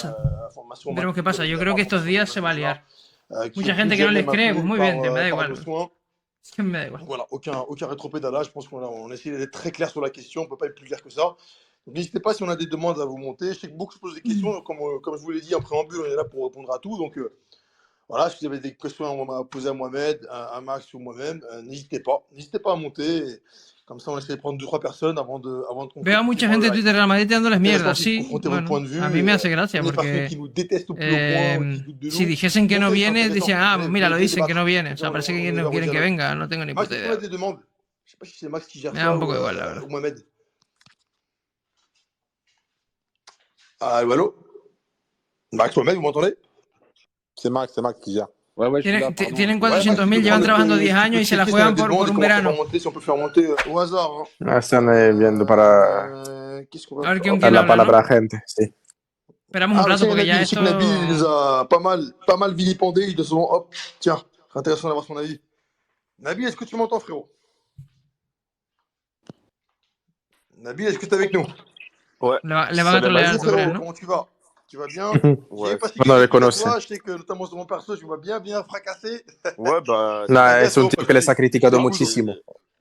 pasa. Veremos qué pasa. Yo creo que estos días se va a liar. Mucha gente que no les cree, pues muy bien, me da igual. Es que me da igual. Voilà, aucun rétropédalage. Je pense qu'on a essayé d'être très clair sur la question. On ne peut pas être plus clair que ça. Donc n'hésitez pas si on a des demandes à vous monter. Je sais que beaucoup se posent des questions. Comme je vous l'ai dit en préambule, on est là pour répondre à tout. Donc voilà, si vous avez des questions à poser à Mohamed, à Max ou moi-même, n'hésitez pas. N'hésitez pas à monter. Comme ça, on essaie de prendre 2-3 personnes avant de Veo a mucha gente de Twitter Real Madrid dándoles mierda, sí. confronter votre Bueno, point de vue. a mí me hace gracia Des personnes porque qui nous détestent au plus haut point, qui doutent de si nous. dijesen que Bon, no ça, c'est viene, intéressant. decían, ah, Allez, mira, lo venez dicen que débattre. no viene. O sea, On parece est que là, no on quieren est que là. venga, no tengo ni Max, puta est-ce qu'on a idea. des demandes? Je sais pas si c'est Max qui gère Me ça da un poco igual, la verdad. ou Mohamed. Allô, allô? Max, Mohamed, vous m'entendez? C'est Max qui gère. Ouais, je suis là, pardon. Tienen Ouais, Max, 400.000, tu peux llevan prendre trabajando le- 10 tu peux años y se la checker si on a juegan des por demandes et un comment on peut faire verano. monter, si on peut faire monter au hasard. Hein. Están viendo para Qu'est-ce qu'on va A ver faire? quién dar la habla, palabra ¿no? a gente, sí. Esperamos un Ah, rato tiens, porque Nabil, ya je sais que Nabil, il nous esto... a pas mal vilipendé. Il doit souvent, hop, tiens, c'est intéressant d'avoir son avis. Nabil, est-ce que tu m'entends, frérot? Nabil, est-ce que tu es avec nous? Ouais. Le van a Salut, trolear, Bonjour, ¿tú crees, frérot, no? comment tu vas? Tu vas bien? Ouais. J'ai pas No le de conoce. toi, je sais que notamment sur mon perso, je me vois bien fracassé. Ouais, bah. No, Vas-y, à es un toi, tipo pas que de les ha soucis. criticado C'est cool. muchísimo.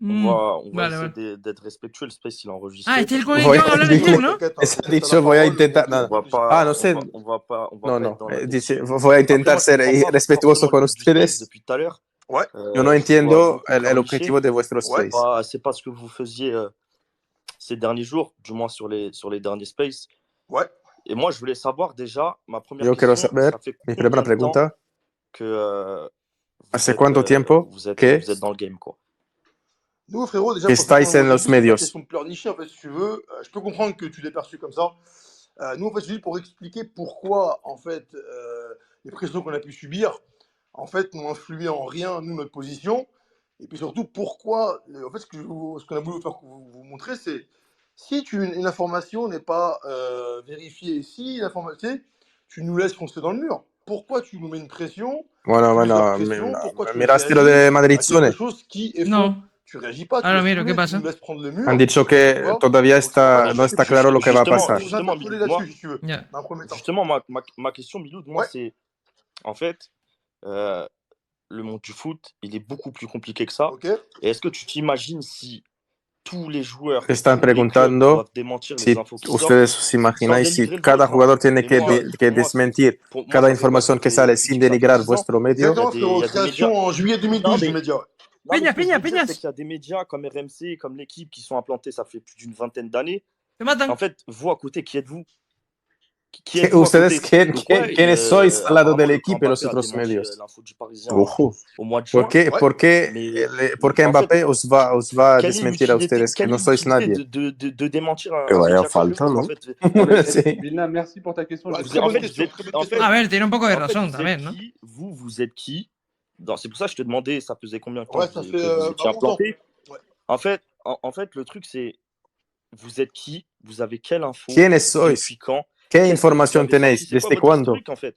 On va Vale, essayer vale. d'être respectueux. Le space, il est enregistré. Ah, este es el con el Voy que van a a hablar decir- ayer, ¿no? T'inquiète, Les ha t'as dicho, la voy a parole, intentar. on va No, On va dire. pas. Ah, no sé. On va pas No, être no. dans la Dice, dessus. voy a intentar Après, moi, je ser comprends pas respetuoso forcément con le but du space ustedes. depuis tout à l'heure. Ouais. Yo no Je entiendo vois beaucoup el pleurnicher. objetivo de vuestro Ouais. space. C'est pas ce que vous faisiez ces derniers jours, du moins sur les derniers space. Ouais. Et moi, je voulais savoir déjà, ma première Yo quiero question, saber, ça fait mi combien primera de temps pregunta, que ¿hace cuánto tiempo vous êtes que dans le game, quoi? Nous, frérot, déjà, que pour répondre estáis au en los début, c'est pas medios? question de pleurnicher, en fait, si tu veux. Je peux comprendre que tu l'aies perçu comme ça. Nous, en fait, c'est juste pour expliquer pourquoi, en fait, les pressions qu'on a pu subir, en fait, n'ont influé en rien, nous, notre position. Et puis surtout, pourquoi, en fait, ce qu'on a voulu vous montrer, c'est si une information n'est pas vérifiée, si l'information, tu nous laisses foncer dans le mur. Pourquoi tu nous mets une pression, Bueno, plusieurs bueno, pressions, pourquoi tu miraste lo réagis de à Madridzone. quelque chose qui est faux? No. Tu réagis pas, tu Ahora laisses miro, ¿qué couler, tu pasa? nous laisses prendre le mur. Han dicho tu que vois. todavía Donc, c'est está, voilà, no c'est está plus claro lo que va a justement, pasar. vous justement, interpeller Miloud, moi, là-dessus, si tu veux, Ya. dans un premier temps. justement, ma question, Miloud, moi, Ouais. c'est en fait le monde du foot, il est beaucoup plus compliqué que ça. Ok. Et est-ce que tu t'imagines si tous les joueurs, Están tous les clubs preguntando doivent démentir les si infos qui sortent ustedes os sans imagináis si dénigrer le cada vôtre, hein. jugador tiene Mais que, moi, que pour moi, desmentir pour moi, cada ça fait quoi? información Ça que fait, sale tu sin dis que ça fait denigrar 10 ans. vuestro medio. Exactement, Il y frérot. a des Création médias. en juillet 2012 Non, mais- du média. Ouais. Non, mais Peña, ce que je Peña, veux dire, Peñas. c'est qu'il y a des médias comme RMC, comme l'équipe qui sont implantés, ça fait plus d'une vingtaine d'années. Te matan. En fait, vous à côté, qui êtes-vous? Qui Que êtes-vous à ustedes côté? Donc, ouais, quiénes sois al lado apparemment, del le equipo camp y los Mbappé a otros démenti medios. l'info du Parisien Ojo. au mois de juin. ¿Por qué, Ouais. Mais por qué en Mbappé fait, os va a quelle est desmentir a ustedes que quelle no est sois l'utilité nadie? de démentir Que un vaya média comme le falta, vôtre, ¿no? en fait? Sí. Vilna, merci pour ta question. Ouais, Je Vous très êtes- en bonne fait, question. vous êtes- Très bonne en question. fait- A ver, tiene un poco de En fait, razón vous también, êtes ¿no? qui? Vous êtes qui? C'est pour ça que je te demandais, ça faisait combien de temps Ouais, que ça vous fait étiez un bon temps. implanté? Ouais. En fait, le truc, c'est vous êtes qui? Vous avez quelle info? ¿Quiénes sois? Depuis quand? ¿Qué Qu'est-ce que vous información avez sorti? tenéis? C'est quoi ¿Desde votre cuándo? historique, en fait?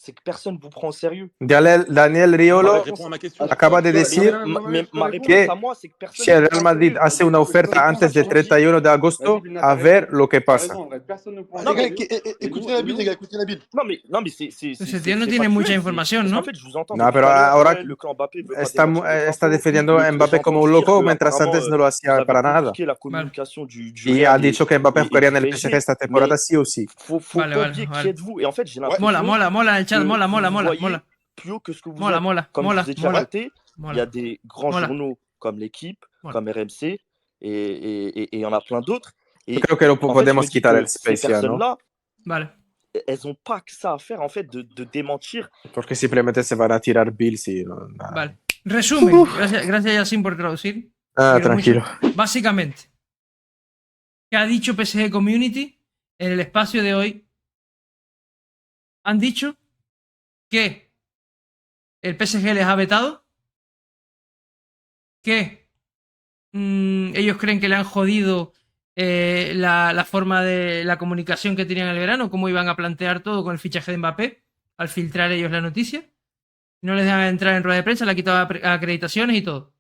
C'est que personne ne vous prend au sérieux. Daniel Riolo Réponds à ma question. acaba de Mais decir ma réponse que à moi, c'est que personne si ne el vous Real prend au Madrid sérieux. hace una oferta antes del 31 de agosto, a ver lo que pasa. Personne ne prend Non, mais- Écoutez Nabil, les gars, écoutez Nabil. Non, mais c'est Ese tío no c'est tiene factuel, mucha c'est- información, parce ¿no? qu'en fait, je vous entends No, depuis pero tout à l'heure, ahora ouais, le clan Mbappé veut pas está, démentir les está infos. defendiendo a J'ai Mbappé como un entendu dire loco, que, mientras apparemment, antes no lo vous hacía avez para nada. compliqué la communication du Y Real ha dicho que Mbappé et jugaría en du el PSG, PSG esta temporada mais sí o sí. faut Vale, pas vale, oublier qui vale. êtes-vous. Et en fait, j'ai Ouais. l'impression Mola en el chat, que mola, vous mola. voyez plus haut que ce que vous êtes. Mola. Comme Mola, vous étiez à mola. côté, il y a Mola. des grands Mola. journaux comme l'équipe, Mola. comme RMC, et il y en a plein d'autres. Yo Et creo que lo en fait, je podemos me dis quitar que el ces space ya, ¿no? personnes-là, Vale. elles n'ont pas que ça à faire, en fait, de démentir. Porque simplemente se van a tirar bills y no, nada. Vale. Resumen. Gracias Yacine por traducir. Ah, Quiero tranquilo. mucho. Básicamente, ¿qué ha dicho PSG Community en el espacio de hoy? Han dicho que el PSG les ha vetado, que ellos creen que le han jodido la forma de la comunicación que tenían el verano, cómo iban a plantear todo con el fichaje de Mbappé, al filtrar ellos la noticia. No les dejan entrar en rueda de prensa, le han quitado acreditaciones y todo.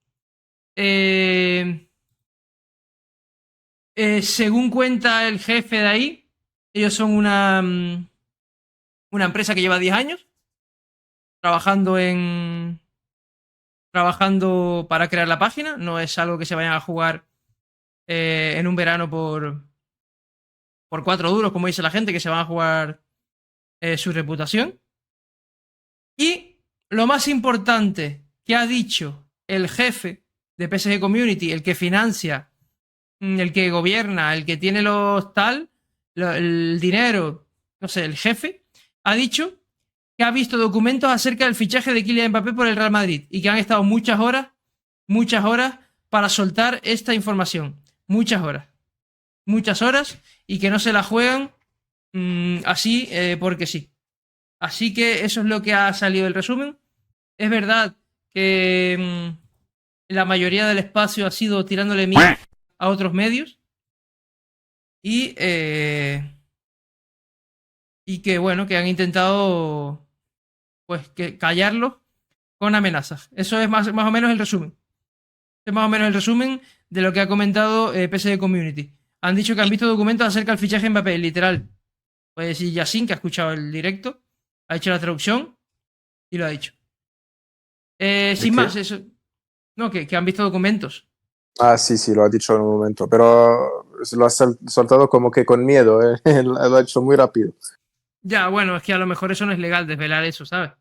Según cuenta el jefe de ahí, ellos son una empresa que lleva 10 años trabajando para crear la página. No es algo que se vayan a jugar en un verano por 4 duros, como dice la gente, que se van a jugar su reputación. Y lo más importante que ha dicho el jefe de PSG Community, el que financia el que gobierna, el que tiene los tal, el dinero, no sé, el jefe, ha dicho que ha visto documentos acerca del fichaje de Kylian Mbappé por el Real Madrid y que han estado muchas horas para soltar esta información. Muchas horas y que no se la juegan así porque sí. Así que eso es lo que ha salido del resumen. Es verdad que la mayoría del espacio ha sido tirándole mierda a otros medios y que bueno, que han intentado pues que callarlo con amenazas. Eso es más o menos el resumen. Es más o menos el resumen de lo que ha comentado PSG Community. Han dicho que han visto documentos acerca del fichaje de Mbappé, literal. Puede decir Yacine, que ha escuchado el directo, ha hecho la traducción y lo ha dicho. Sin más, eso. No, que han visto documentos. Ah, sí, lo ha dicho en un momento, pero lo ha soltado como que con miedo, ¿eh? Lo ha hecho muy rápido. Ya, bueno, es que a lo mejor eso no es legal, desvelar eso, ¿sabes?